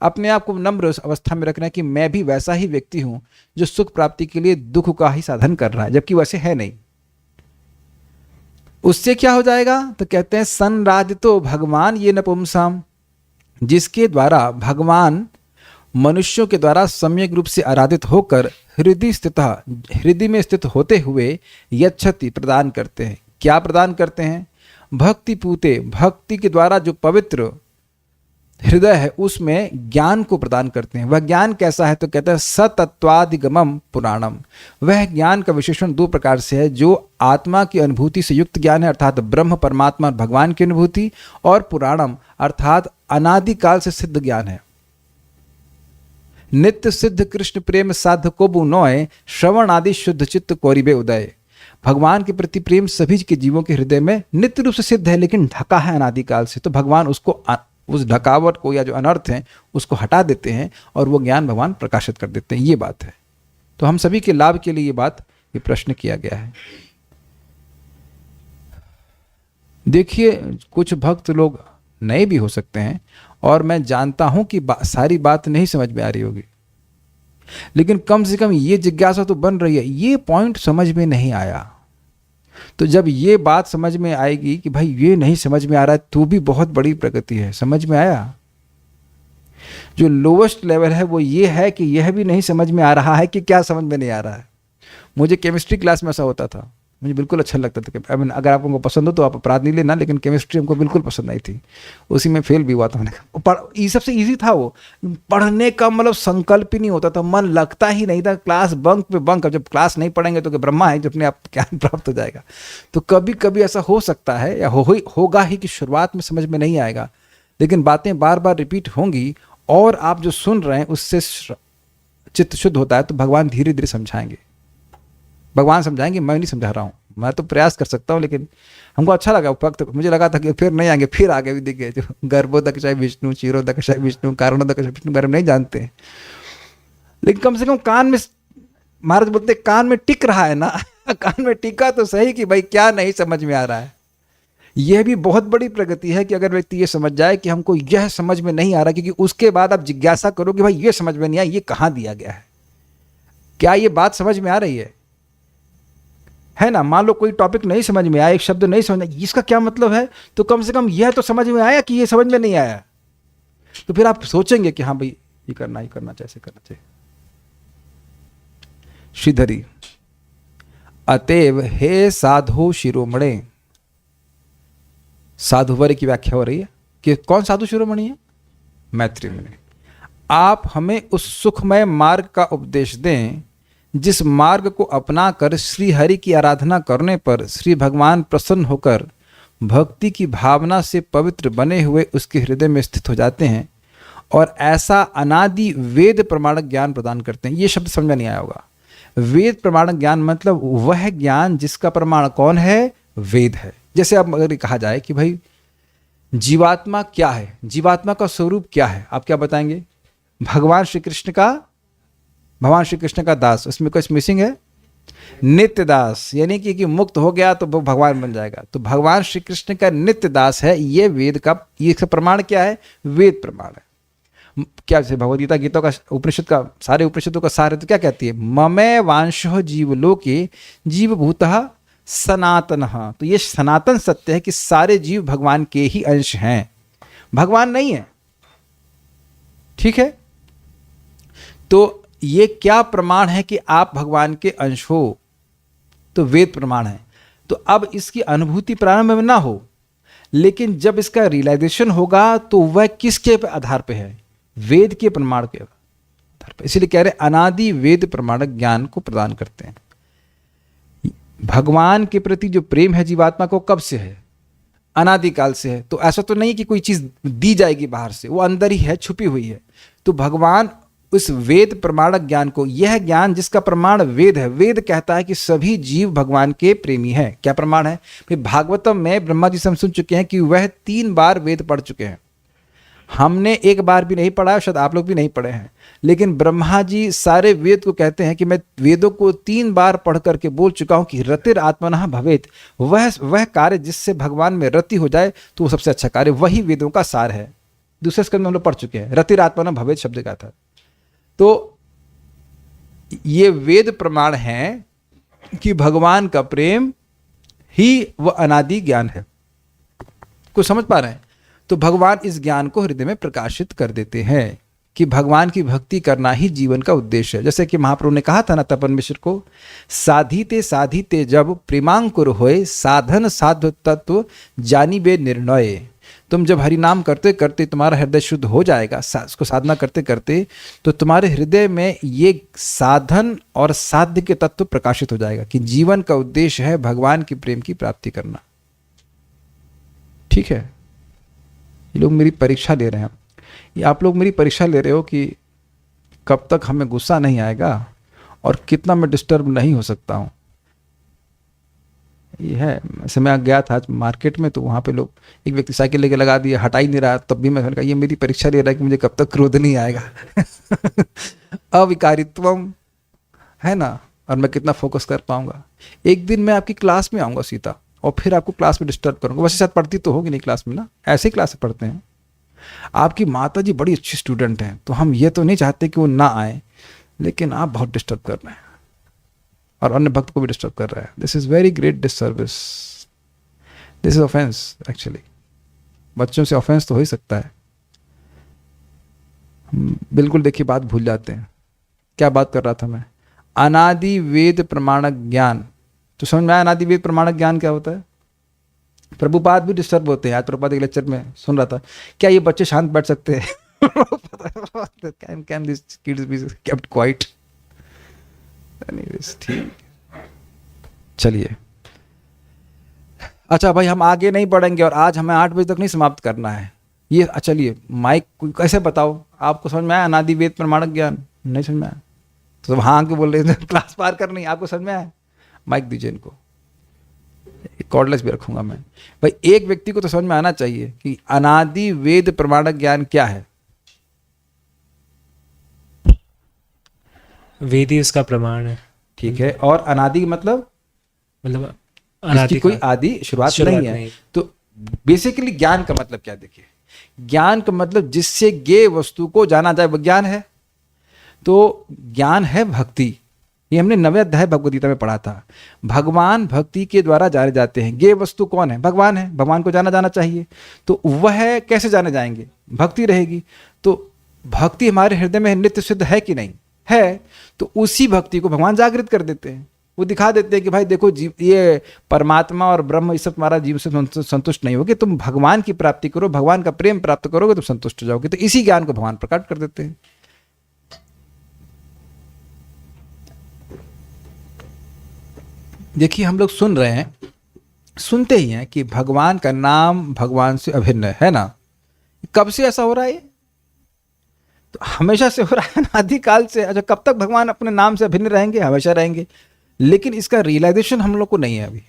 अपने आप को नम्र अवस्था में रखना है कि मैं भी वैसा ही व्यक्ति हूं जो सुख प्राप्ति के लिए दुख का ही साधन कर रहा है, जबकि वैसे है नहीं। उससे क्या हो जाएगा? तो कहते हैं संराधितो भगवान ये नपुंसाम, जिसके द्वारा भगवान मनुष्यों के द्वारा सम्यक रूप से आराधित होकर हृदय में स्थित होते हुए यच्छति प्रदान करते हैं। क्या प्रदान करते हैं? भक्ति पूते, भक्ति के द्वारा जो पवित्र हृदय है उसमें ज्ञान को प्रदान करते हैं। वह ज्ञान कैसा है? तो कहते हैं सतत्वादिगमम पुराणम। वह ज्ञान का विशेषण 2 प्रकार से है, जो आत्मा की अनुभूति से युक्त ज्ञान है अर्थात ब्रह्म परमात्मा भगवान की अनुभूति, और पुराणम अर्थात अनादिकाल से सिद्ध ज्ञान है। नित्य सिद्ध कृष्ण प्रेम साध को बुनोय, श्रवण आदि शुद्ध चित्त कोरिबे उदय। भगवान के प्रति प्रेम सभी के जीवों के हृदय में नित्य रूप से सिद्ध है, लेकिन ढका है अनादिकाल से। तो भगवान उसको, उस ढकावट को या जो अनर्थ है उसको हटा देते हैं और वो ज्ञान भगवान प्रकाशित कर देते हैं। ये बात है। तो हम सभी के लाभ के लिए ये प्रश्न किया गया है। देखिए, कुछ भक्त लोग नए भी हो सकते हैं, और मैं जानता हूं कि सारी बात नहीं समझ में आ रही होगी, लेकिन कम से कम ये जिज्ञासा तो बन रही है, ये पॉइंट समझ में नहीं आया। तो जब ये बात समझ में आएगी कि भाई ये नहीं समझ में आ रहा है, तो भी बहुत बड़ी प्रगति है। समझ में आया? जो लोवेस्ट लेवल है वो ये है कि यह भी नहीं समझ में आ रहा है कि क्या समझ में नहीं आ रहा है। मुझे केमिस्ट्री क्लास में ऐसा होता था, मुझे बिल्कुल अच्छा लगता था कि अगर आप उनको पसंद हो तो आप अपराध नहीं लेना, लेकिन केमिस्ट्री हमको बिल्कुल पसंद आई थी, उसी में फेल भी हुआ था मैंने। ये सबसे इजी था, वो पढ़ने का मतलब संकल्प ही नहीं होता था, मन लगता ही नहीं था, क्लास बंक पे बंक। अब जब क्लास नहीं पढ़ेंगे तो ब्रह्मा है जो अपने आप ज्ञान प्राप्त हो जाएगा। तो कभी कभी ऐसा हो सकता है या होगा ही कि शुरुआत में समझ में नहीं आएगा, लेकिन बातें बार बार रिपीट होंगी और आप जो सुन रहे हैं उससे चित्त शुद्ध होता है, तो भगवान धीरे धीरे समझाएंगे। भगवान समझाएंगे, मैं नहीं समझा रहा हूँ, मैं तो प्रयास कर सकता हूँ, लेकिन हमको अच्छा लगा वक्त। मुझे लगा था कि फिर नहीं आएंगे, फिर आगे भी दिख गए, जो गर्भोदक चाहे विष्णु, क्षीरोदक चाहे विष्णु, कारणोदक चाहे विष्णु, बारे में नहीं जानते हैं, लेकिन कम से कम कान में, महाराज बोलते कान में टिक रहा है ना। कान में टिका तो सही कि भाई क्या नहीं समझ में आ रहा है। यह भी बहुत बड़ी प्रगति है कि अगर व्यक्ति ये समझ जाए कि हमको यह समझ में नहीं आ रहा, क्योंकि उसके बाद आप जिज्ञासा करो कि भाई ये समझ में नहीं आया, ये कहाँ दिया गया है, क्या ये बात समझ में आ रही है ना। मान लो कोई टॉपिक नहीं समझ में आया, एक शब्द नहीं समझ में, इसका क्या मतलब है, तो कम से कम यह तो समझ में आया कि ये समझ में नहीं आया, तो फिर आप सोचेंगे कि हाँ भाई ये करना चाहिए, ऐसे करना चाहिए। श्रीधरी, अतएव हे साधु शिरोमणे, साधुवर की व्याख्या हो रही है कि कौन साधु शिरोमणि है? मैत्री मुनि। आप हमें उस सुखमय मार्ग का उपदेश दें जिस मार्ग को अपनाकर श्री हरि की आराधना करने पर श्री भगवान प्रसन्न होकर भक्ति की भावना से पवित्र बने हुए उसके हृदय में स्थित हो जाते हैं और ऐसा अनादि वेद प्रमाणक ज्ञान प्रदान करते हैं। ये शब्द समझ में नहीं आया होगा। वेद प्रमाणक ज्ञान मतलब वह ज्ञान जिसका प्रमाण कौन है? वेद है। जैसे अब अगर कहा जाए कि भाई जीवात्मा क्या है, जीवात्मा का स्वरूप क्या है, आप क्या बताएंगे? भगवान श्री कृष्ण का दास, उसमें कुछ मिसिंग है? नित्य दास, यानी कि मुक्त हो गया तो वो भगवान बन जाएगा। तो भगवान श्री कृष्ण का नित्य दास है, ये वेद का, ये प्रमाण क्या है? वेद प्रमाण है। क्या जैसे भगवदगीता, गीता का, उपनिषद का, सारे उपनिषदों का सार है, तो क्या कहती है? ममे वांशो जीवलोके जीवभूतः सनातनः। तो ये सनातन सत्य है कि सारे जीव भगवान के ही अंश हैं, भगवान नहीं है। ठीक है, तो ये क्या प्रमाण है कि आप भगवान के अंश हो? तो वेद प्रमाण है। तो अब इसकी अनुभूति प्रारंभ में ना हो, लेकिन जब इसका रियलाइजेशन होगा तो वह किसके आधार पे है? वेद के प्रमाण के आधार पे। इसलिए कह रहे अनादि वेद प्रमाणक ज्ञान को प्रदान करते हैं। भगवान के प्रति जो प्रेम है जीवात्मा को कब से है? अनादिकाल से है। तो ऐसा तो नहीं कि कोई चीज दी जाएगी बाहर से, वो अंदर ही है, छुपी हुई है। तो भगवान उस वेद प्रमाणक ज्ञान को, यह ज्ञान जिसका प्रमाण वेद है, वेद कहता है कि सभी जीव भगवान के प्रेमी हैं। क्या प्रमाण है? फिर भागवतम में ब्रह्मा जी से हम सुन चुके हैं कि वह 3 बार वेद पढ़ चुके हैं। हमने एक बार भी नहीं पढ़ा, शायद आप लोग भी नहीं पढ़े हैं, लेकिन ब्रह्मा जी सारे वेद को कहते हैं कि मैं वेदों को 3 बार पढ़ करके बोल चुका हूं कि रतिर आत्मनः भवेत, वह कार्य जिससे भगवान में रति हो जाए तो वो सबसे अच्छा कार्य, वही वेदों का सार है। दूसरे स्कंद में हम लोग पढ़ चुके हैं, रतिर आत्मनः भवेत शब्द का था। तो ये वेद प्रमाण है कि भगवान का प्रेम ही वह अनादि ज्ञान है। कुछ समझ पा रहे हैं? तो भगवान इस ज्ञान को हृदय में प्रकाशित कर देते हैं कि भगवान की भक्ति करना ही जीवन का उद्देश्य है। जैसे कि महाप्रभु ने कहा था ना तपन मिश्र को, साधिते साधिते जब प्रेमांकुर होए, साधन साध तत्व जानी बे निर्णय। तुम जब हरि नाम करते करते तुम्हारा हृदय शुद्ध हो जाएगा, उसको साधना करते करते, तो तुम्हारे हृदय में ये साधन और साध्य के तत्व प्रकाशित हो जाएगा कि जीवन का उद्देश्य है भगवान की प्रेम की प्राप्ति करना। ठीक है, ये लोग मेरी परीक्षा ले रहे हैं, ये आप लोग मेरी परीक्षा ले रहे हो कि कब तक हमें गुस्सा नहीं आएगा और कितना मैं डिस्टर्ब नहीं हो सकता हूँ। ये है। ऐसे मैं गया था आज मार्केट में, तो वहाँ पे लोग, एक व्यक्ति साइकिल लेके लगा दिया, हटा ही नहीं रहा, तब भी मैंने कहा ये मेरी परीक्षा ले रहा है कि मुझे कब तक क्रोध नहीं आएगा। अविकारित्वम है ना, और मैं कितना फोकस कर पाऊंगा। एक दिन मैं आपकी क्लास में आऊँगा सीता, और फिर आपको क्लास में डिस्टर्ब करूँगा। वैसे शायद पढ़ती तो होगी नहीं क्लास में ना, ऐसे ही क्लास में पढ़ते हैं। आपकी माता जी बड़ी अच्छी स्टूडेंट हैं, तो हम ये तो नहीं चाहते कि वो ना आए, लेकिन आप बहुत डिस्टर्ब कर रहे हैं और अन्य भक्त को भी डिस्टर्ब कर रहे हैं। This is very great disservice, this is offence actually. बच्चों से ऑफेंस तो हो ही सकता है। बिल्कुल देखिए बात भूल जाते हैं। क्या बात कर रहा था मैं? अनादि वेद प्रमाणक ज्ञान। तो समझ में आया अनादि वेद प्रमाणक ज्ञान क्या होता है? प्रभुपाद भी डिस्टर्ब होते हैं। आज प्रभुपाद के लेक्चर में सुन रहा था, क्या ये बच्चे शांत बैठ सकते हैं? Can this kids be kept quite? Anyways, ठीक, चलिए। अच्छा भाई, हम आगे नहीं बढ़ेंगे और आज हमें 8 बजे तक नहीं समाप्त करना है ये। चलिए माइक कैसे बताओ, आपको समझ में आया अनादि वेद प्रमाणक ज्ञान? नहीं समझ में आया तो सब हाँ आके बोल रहे हैं, क्लास पार कर नहीं। आपको समझ में आया? माइक दीजिए इनको, कॉर्डलेस भी रखूंगा मैं। भाई एक व्यक्ति को तो समझ में आना चाहिए कि अनादि वेद प्रमाणक ज्ञान क्या है। वेद ही उसका प्रमाण है। ठीक है, और अनादि मतलब अनादि इसकी कोई का आदि शुरुआत शुरुआत नहीं है। नहीं। तो बेसिकली ज्ञान का मतलब क्या? देखिए, ज्ञान का मतलब जिससे गे वस्तु को जाना जाए वो ज्ञान है। तो ज्ञान है भक्ति। ये हमने 9वें अध्याय भगवद गीता में पढ़ा था। भगवान भक्ति के द्वारा जाने जाते हैं। गे वस्तु कौन है? भगवान है। भगवान को जाना जाना चाहिए। तो वह कैसे जाने जाएंगे? भक्ति रहेगी। तो भक्ति हमारे हृदय में नित्य सिद्ध है कि नहीं है? तो उसी भक्ति को भगवान जागृत कर देते हैं। वो दिखा देते हैं कि भाई देखो जीव, ये परमात्मा और ब्रह्म ये सब तुम्हारा जीव से संतुष्ट नहीं होगे, तुम भगवान की प्राप्ति करो, भगवान का प्रेम प्राप्त करोगे, तुम संतुष्ट हो जाओगे। तो इसी ज्ञान को भगवान प्रकट कर देते हैं। देखिए हम लोग सुन रहे हैं, सुनते ही हैं कि भगवान का नाम भगवान से अभिन्न है ना। कब से ऐसा हो रहा है? ये तो हमेशा से हो रहा है ना, आदिकाल से। अच्छा, कब तक भगवान अपने नाम से अभिन्न रहेंगे? हमेशा रहेंगे। लेकिन इसका रियलाइजेशन हम लोग को नहीं है अभी।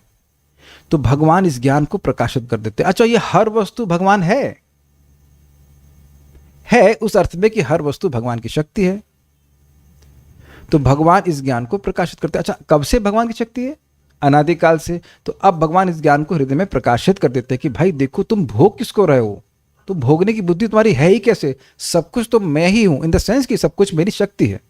तो भगवान इस ज्ञान को प्रकाशित कर देते हैं। अच्छा, ये हर वस्तु भगवान है उस अर्थ में कि हर वस्तु भगवान की शक्ति है। तो भगवान इस ज्ञान को प्रकाशित करते हैं। अच्छा, कब से भगवान की शक्ति है? अनादिकाल से। तो अब भगवान इस ज्ञान को हृदय में प्रकाशित कर देते हैं कि भाई देखो, तुम भोग किसको रहे हो? तो भोगने की बुद्धि तुम्हारी है ही कैसे? सब कुछ तो मैं ही हूं, इन द सेंस कि सब कुछ मेरी शक्ति है।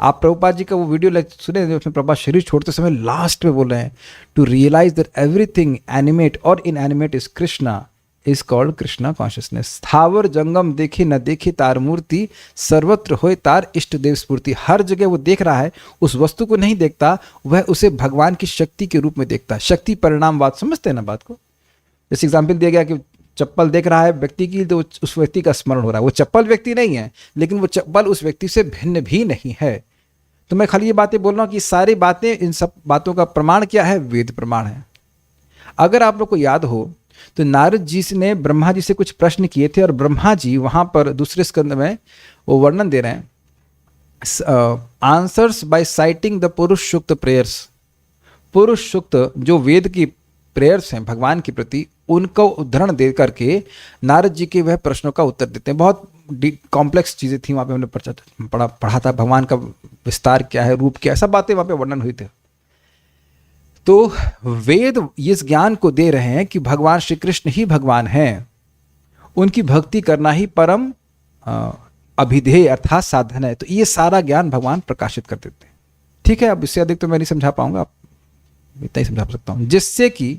आप प्रभुपाद जी का वो वीडियो सुने उसमें प्रभुपाद शरीर छोड़ते समय लास्ट में बोल रहे हैं, to realise that everything animate और inanimate is Krishna is called Krishna consciousness. स्थावर जंगम देखे न देखे तार मूर्ति, सर्वत्र होए तार इष्ट देव स्फूर्ति। हर जगह वो देख रहा है, उस वस्तु को नहीं देखता, वह उसे भगवान की शक्ति के रूप में देखता है। शक्ति परिणामवाद समझते हैं ना बात को? जैसे एग्जाम्पल दिया गया कि चप्पल देख रहा है व्यक्ति की, तो उस व्यक्ति का स्मरण हो रहा है। वो चप्पल व्यक्ति नहीं है, लेकिन वो चप्पल उस व्यक्ति से भिन्न भी नहीं है। तो मैं खाली ये बातें बोल रहा हूँ कि सारी बातें, इन सब बातों का प्रमाण क्या है? वेद प्रमाण है। अगर आप लोग को याद हो तो नारद जी ने ब्रह्मा जी से कुछ प्रश्न किए थे, और ब्रह्मा जी वहां पर दूसरे स्कंद में वो वर्णन दे रहे हैं, आंसर्स बाय साइटिंग द पुरुष सूक्त प्रेयर्स। पुरुष सूक्त जो वेद की प्रेयर्स हैं भगवान के प्रति, उनको उदाहरण दे करके नारद जी के वह प्रश्नों का उत्तर देते हैं। बहुत कॉम्प्लेक्स चीज़ें थी वहाँ पे, हमने पढ़ा था भगवान का विस्तार क्या है, रूप क्या है, सब बातें वहाँ पे वर्णन हुई थी। तो वेद इस ज्ञान को दे रहे हैं कि भगवान श्री कृष्ण ही भगवान हैं, उनकी भक्ति करना ही परम अभिधेय अर्थात साधन है। तो ये सारा ज्ञान भगवान प्रकाशित कर देते हैं। ठीक है, अब इससे अधिक तो मैं नहीं समझा पाऊंगा, आप इतना ही समझा सकता हूं, जिससे कि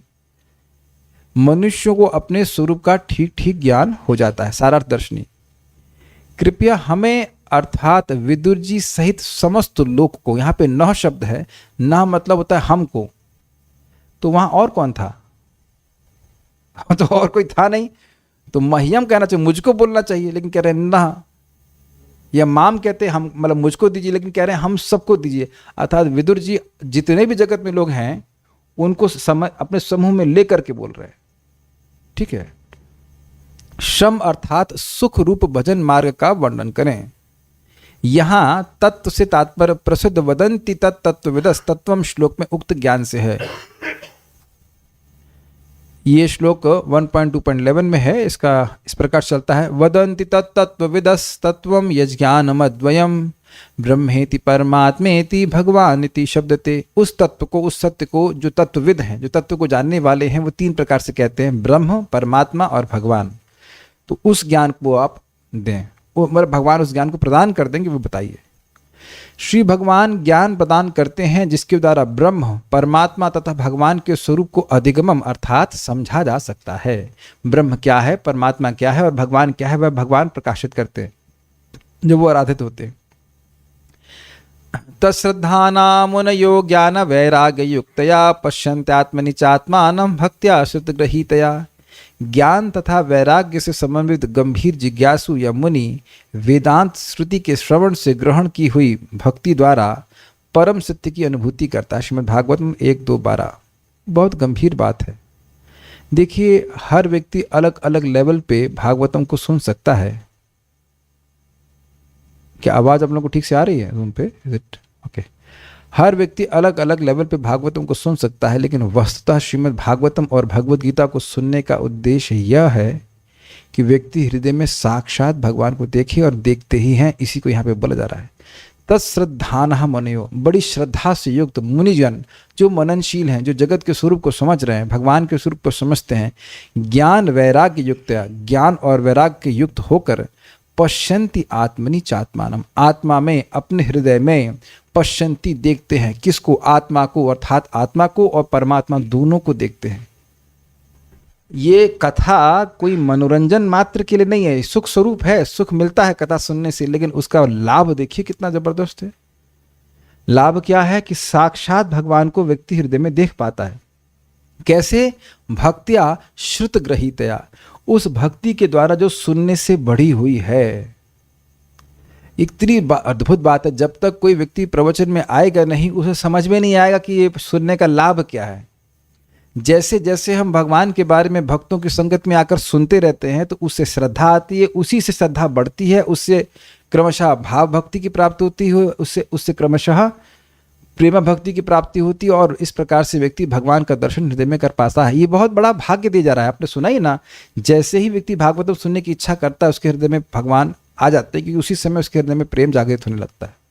मनुष्यों को अपने स्वरूप का ठीक ठीक ज्ञान हो जाता है, सारार्थ दर्शनी। कृपया हमें अर्थात विदुर जी सहित समस्त लोक को, यहाँ पे नह शब्द है, नह मतलब होता है हमको। तो वहां और कौन था? तो और कोई था नहीं। तो मह्यम कहना चाहिए, मुझको बोलना चाहिए, लेकिन कह रहे हैं नह, या माम कहते हैं हम, मतलब मुझको दीजिए, लेकिन कह रहे हैं हम सबको दीजिए। अर्थात विदुर जी जितने भी जगत में लोग हैं उनको अपने समूह में लेकर के बोल रहे हैं। ठीक है। शम अर्थात सुख रूप भजन मार्ग का वर्णन करें। यहां तत्व से तात्पर्य प्रसिद्ध वदंती तत्त्वविदस् तत्वम श्लोक में उक्त ज्ञान से है। ये श्लोक 1.2.11 में है। इसका इस प्रकार चलता है, वदंती तत्त्वविदस् तत्वम यज्ञानमद्वयम् ब्रह्मेति परमात्मेति भगवानिति शब्दते। उस तत्व को, उस सत्य को जो तत्वविद हैं, जो तत्व को जानने वाले हैं, वो तीन प्रकार से कहते हैं, ब्रह्म, परमात्मा और भगवान। तो उस ज्ञान को आप दें, वो मतलब भगवान उस ज्ञान को प्रदान कर देंगे। वो बताइए, श्री भगवान ज्ञान प्रदान करते हैं जिसके द्वारा ब्रह्म, परमात्मा तथा भगवान के स्वरूप को अधिगमम अर्थात समझा जा सकता है। ब्रह्म क्या है, परमात्मा क्या है और भगवान क्या है, वह भगवान प्रकाशित करते हैं जो वो आराधित होते हैं। तत्श्रद्धानां मुनयो ज्ञान वैराग्य युक्तया पश्यन्त्यात्मनि चात्मानं भक्त्या श्रुतग्रहीतया। ज्ञान तथा वैराग्य से समन्वित गंभीर जिज्ञासु या मुनि वेदांत श्रुति के श्रवण से ग्रहण की हुई भक्ति द्वारा परम सत्य की अनुभूति करता है। श्रीमद् भागवतम 1-2-12। बहुत गंभीर बात है। देखिए, हर व्यक्ति अलग अलग लेवल पे भागवतम को सुन सकता है। क्या आवाज़ आप लोगों को ठीक से आ रही है रूम पे? Is it okay? हर व्यक्ति अलग अलग लेवल पे भागवतम को सुन सकता है, लेकिन वस्तुतः श्रीमद् भागवतम और भगवद गीता को सुनने का उद्देश्य यह है कि व्यक्ति हृदय में साक्षात भगवान को देखे, और देखते ही हैं, इसी को यहाँ पे बोला जा रहा है। तत्श्रद्धानः मुनयो, बड़ी श्रद्धा से युक्त मुनिजन जो मननशील हैं, जो जगत के स्वरूप को समझ रहे हैं, भगवान के स्वरूप को समझते हैं, ज्ञान वैराग्य युक्त, ज्ञान और वैराग्य के युक्त होकर पश्यन्ति आत्मनि चात्मानम, आत्मा में, अपने हृदय में, पश्यन्ति देखते हैं। किसको? आत्मा को, अर्थात आत्मा को और परमात्मा दोनों को देखते हैं। ये कथा कोई मनोरंजन मात्र के लिए नहीं है, सुख स्वरूप है, सुख मिलता है कथा सुनने से, लेकिन उसका लाभ देखिए कितना जबरदस्त है। लाभ क्या है कि साक्षात भगवान को व्यक्ति हृदय में देख पाता है। कैसे? भक्त्या श्रुत ग्रहीतया, उस भक्ति के द्वारा जो सुनने से बढ़ी हुई है। इतनी अद्भुत बात है, जब तक कोई व्यक्ति प्रवचन में आएगा नहीं, उसे समझ में नहीं आएगा कि ये सुनने का लाभ क्या है। जैसे जैसे हम भगवान के बारे में भक्तों की संगत में आकर सुनते रहते हैं, तो उससे श्रद्धा आती है, उसी से श्रद्धा बढ़ती है, उससे क्रमशः भाव भक्ति की प्राप्ति होती है, उससे क्रमशः प्रेम भक्ति की प्राप्ति होती है, और इस प्रकार से व्यक्ति भगवान का दर्शन हृदय में कर पाता है। ये बहुत बड़ा भाग्य दिया जा रहा है। आपने सुना ही ना, जैसे ही व्यक्ति भागवत सुनने की इच्छा करता है, उसके हृदय में भगवान आ जाते हैं, क्योंकि उसी समय उसके हृदय में प्रेम जागृत होने लगता है।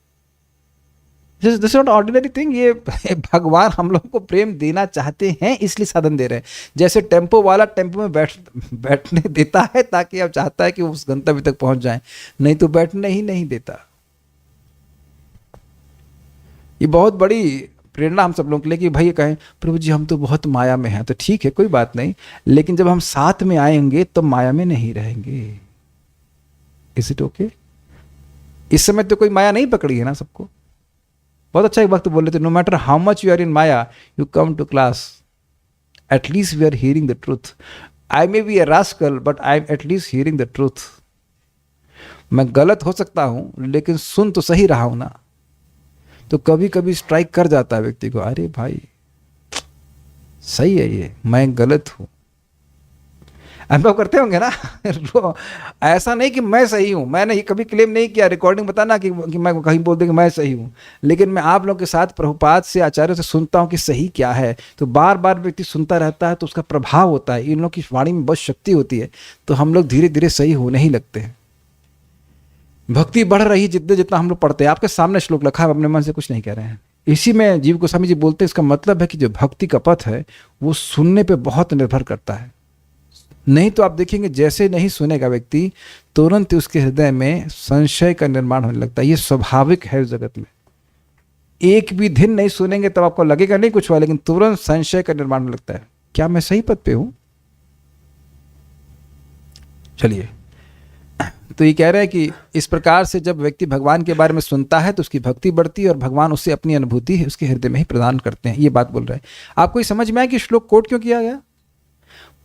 This not ordinary thing. ये भगवान हम लोगों को प्रेम देना चाहते हैं, इसलिए साधन दे रहे हैं। जैसे टेम्पो वाला टेम्पो में बैठने देता है ताकि अब चाहता है कि उस गंतव्य तक पहुंच जाए, नहीं तो बैठने ही नहीं देता। ये बहुत बड़ी प्रेरणा हम सब लोगों के लिए कि भाई कहें प्रभु जी हम तो बहुत माया में हैं, तो ठीक है, कोई बात नहीं, लेकिन जब हम साथ में आएंगे तो माया में नहीं रहेंगे। Is it okay? इस समय तो कोई माया नहीं पकड़ी है ना सबको। बहुत अच्छा एक वक्त बोल रहे थे, no matter how much you are in maya, you come to class, at least we are hearing the truth. I may be a rascal but I am at least hearing the truth. मैं गलत हो सकता हूं, लेकिन सुन तो सही रहा हूं ना। तो कभी कभी स्ट्राइक कर जाता है व्यक्ति को, अरे भाई सही है ये, मैं गलत हूं। अनुभव करते होंगे ना ऐसा नहीं कि मैं सही हूं, मैंने ये कभी क्लेम नहीं किया, रिकॉर्डिंग बताना कि मैं कहीं बोल दूं कि मैं सही हूं, लेकिन मैं आप लोगों के साथ प्रभुपाद से, आचार्य से सुनता हूं कि सही क्या है। तो बार बार व्यक्ति सुनता रहता है, तो उसका प्रभाव होता है। इन लोगों की वाणी में बहुत शक्ति होती है, तो हम लोग धीरे धीरे सही होने ही लगते हैं। भक्ति बढ़ रही जितने जितना हम लोग पढ़ते हैं। आपके सामने श्लोक लिखा है, अपने मन से कुछ नहीं कह रहे हैं। इसी में जीव गोस्वामी जी बोलते हैं, इसका मतलब है कि जो भक्ति का पथ है वो सुनने पे बहुत निर्भर करता है। नहीं तो आप देखेंगे जैसे नहीं सुनेगा व्यक्ति, तुरंत उसके हृदय में संशय का निर्माण होने लगता है। ये स्वाभाविक है जगत में। एक भी दिन नहीं सुनेंगे तब आपको लगेगा नहीं कुछ हुआ, लेकिन तुरंत संशय का निर्माण होने लगता है, क्या मैं सही पद पे हूं? चलिए, तो ये कह रहे हैं कि इस प्रकार से जब व्यक्ति भगवान के बारे में सुनता है तो उसकी भक्ति बढ़ती है, और भगवान उससे अपनी अनुभूति है उसके हृदय में ही प्रदान करते हैं। ये बात बोल रहे हैं। आपको ये समझ में आया कि श्लोक कोट क्यों किया गया?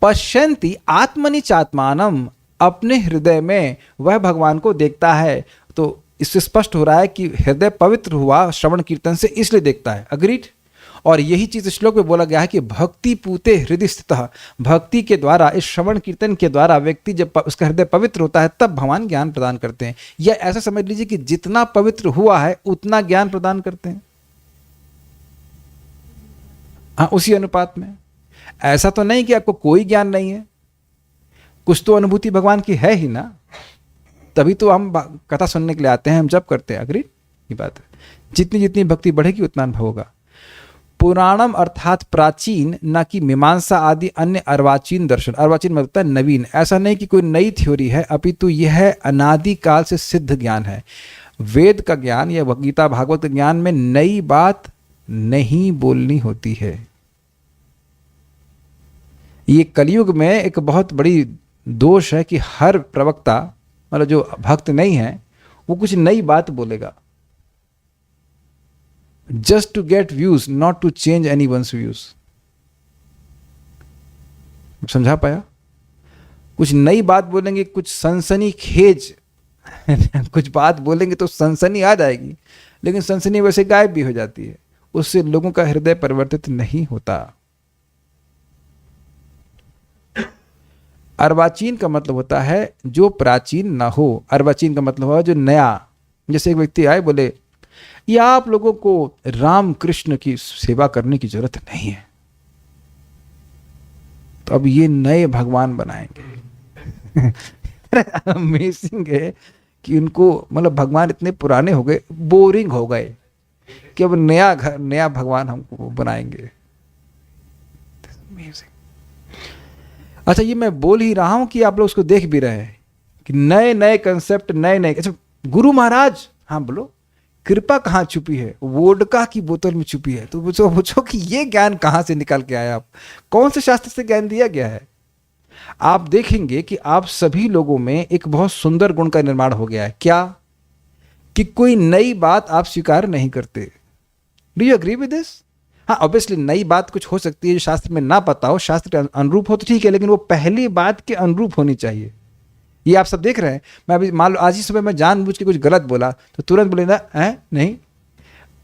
पश्यन्ति आत्मनि चात्मानम, अपने हृदय में वह भगवान को देखता है। तो इससे स्पष्ट हो रहा है कि हृदय पवित्र हुआ श्रवण कीर्तन से, इसलिए देखता है। अग्रीड? और यही चीज श्लोक में बोला गया है कि भक्ति पूते हृदय स्थितः, भक्ति के द्वारा, इस श्रवण कीर्तन के द्वारा व्यक्ति जब उसका हृदय पवित्र होता है तब भगवान ज्ञान प्रदान करते हैं। या ऐसा समझ लीजिए कि जितना पवित्र हुआ है उतना ज्ञान प्रदान करते हैं। हाँ, उसी अनुपात में। ऐसा तो नहीं कि आपको कोई ज्ञान नहीं है, कुछ तो अनुभूति भगवान की है ही ना, तभी तो हम कथा सुनने के लिए आते हैं, हम जब करते हैं। अग्री? ये बात है, जितनी जितनी भक्ति बढ़ेगी उतना अनुभव होगा। पुराणम अर्थात प्राचीन, ना कि मीमांसा आदि अन्य अर्वाचीन दर्शन। अर्वाचीन मतलब है नवीन, ऐसा नहीं कि कोई नई थ्योरी है, अपितु यह अनादि काल से सिद्ध ज्ञान है। वेद का ज्ञान या गीता भागवत के ज्ञान में नई बात नहीं बोलनी होती है। ये कलयुग में एक बहुत बड़ी दोष है कि हर प्रवक्ता, मतलब जो भक्त नहीं है, वो कुछ नई बात बोलेगा just to get views, not to change anyone's views. समझा पाया? कुछ नई बात बोलेंगे, कुछ सनसनी खेज कुछ बात बोलेंगे तो सनसनी आ जाएगी, लेकिन सनसनी वैसे गायब भी हो जाती है, उससे लोगों का हृदय परिवर्तित नहीं होता। अर्वाचीन का मतलब होता है जो प्राचीन ना हो। अर्वाचीन का मतलब हुआ जो नया। जैसे एक व्यक्ति आए बोले, या आप लोगों को राम कृष्ण की सेवा करने की जरूरत नहीं है, तो अब ये नए भगवान बनाएंगे। अमेजिंग है कि उनको, मतलब भगवान इतने पुराने हो गए, बोरिंग हो गए, कि अब नया भगवान हमको बनाएंगे। अच्छा, ये मैं बोल ही रहा हूं कि आप लोग उसको देख भी रहे हैं कि नए नए कंसेप्ट, नए नए। अच्छा, गुरु महाराज, हाँ बोलो, कृपा कहाँ छुपी है? वोडका की बोतल में छुपी है। तो पूछो कि ये ज्ञान कहाँ से निकल के आया? आप कौन से शास्त्र से ज्ञान दिया गया है? आप देखेंगे कि आप सभी लोगों में एक बहुत सुंदर गुण का निर्माण हो गया है। क्या? कि कोई नई बात आप स्वीकार नहीं करते। Do you agree with this? हाँ, ऑब्वियसली नई बात कुछ हो सकती है जो शास्त्र में ना पता हो, शास्त्र के अनुरूप हो तो ठीक है, लेकिन वो पहली बात के अनुरूप होनी चाहिए। ये आप सब देख रहे हैं। मैं अभी मान लो आज ही सुबह मैं जानबूझ के कुछ गलत बोला तो तुरंत बोले ना, नहीं,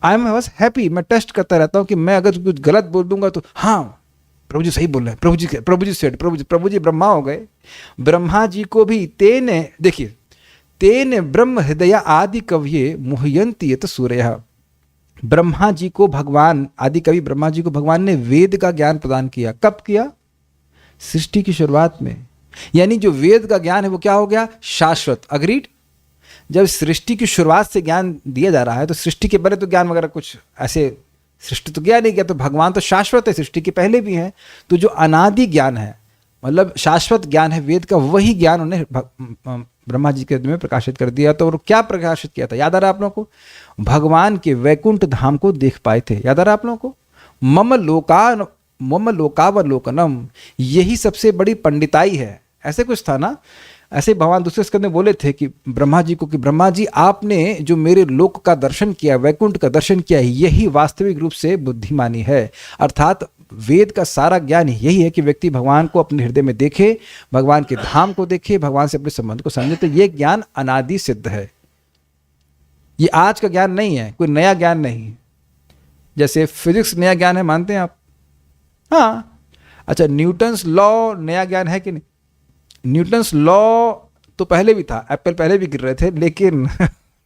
आई एम बस हैप्पी। मैं टेस्ट करता रहता हूँ कि मैं अगर कुछ गलत बोल दूंगा तो हाँ प्रभु जी सही बोल रहे हैं, प्रभु जी सेठ, प्रभु जी ब्रह्मा हो गए। ब्रह्मा जी को भी तेने, देखिए, तेने ब्रह्म हृदय आदि कवये मुह्यंति यत सूर्य। ब्रह्मा जी को भगवान, आदि कवि ब्रह्मा जी को भगवान ने वेद का ज्ञान प्रदान किया। कब किया? सृष्टि की शुरुआत में। यानी जो वेद का ज्ञान है वो क्या हो गया? शाश्वत। अग्रीड? जब सृष्टि की शुरुआत से ज्ञान दिया जा रहा है तो सृष्टि के पहले तो ज्ञान वगैरह कुछ ऐसे सृष्टि तो ज्ञान नहीं किया, तो भगवान तो शाश्वत है, सृष्टि के पहले भी है। तो जो अनादि ज्ञान है, मतलब शाश्वत ज्ञान है वेद का, वही ज्ञान उन्हें ब्रह्मा जी के में प्रकाशित कर दिया। तो क्या प्रकाशित किया था? याद आ रहा है आप लोगों को? भगवान के वैकुंठ धाम को देख पाए थे। याद आ रहा है आप लोगों को? मम लोकावलोकनम, यही सबसे बड़ी पंडिताई है। ऐसे कुछ था ना, ऐसे भगवान दूसरे स्कंद में बोले थे कि ब्रह्मा जी को, कि ब्रह्मा जी आपने जो मेरे लोक का दर्शन किया, वैकुंठ का दर्शन किया, यही वास्तविक रूप से बुद्धिमानी है। अर्थात वेद का सारा ज्ञान यही है कि व्यक्ति भगवान को अपने हृदय में देखे, भगवान के धाम को देखे, भगवान से अपने संबंध को समझे। तो ये ज्ञान अनादि सिद्ध है, ये आज का ज्ञान नहीं है, कोई नया ज्ञान नहीं है। जैसे फिजिक्स नया ज्ञान है, मानते हैं आप? हाँ। अच्छा, न्यूटन्स लॉ नया ज्ञान है कि नहीं? न्यूटन्स लॉ तो पहले भी था, एप्पल पहले भी गिर रहे थे, लेकिन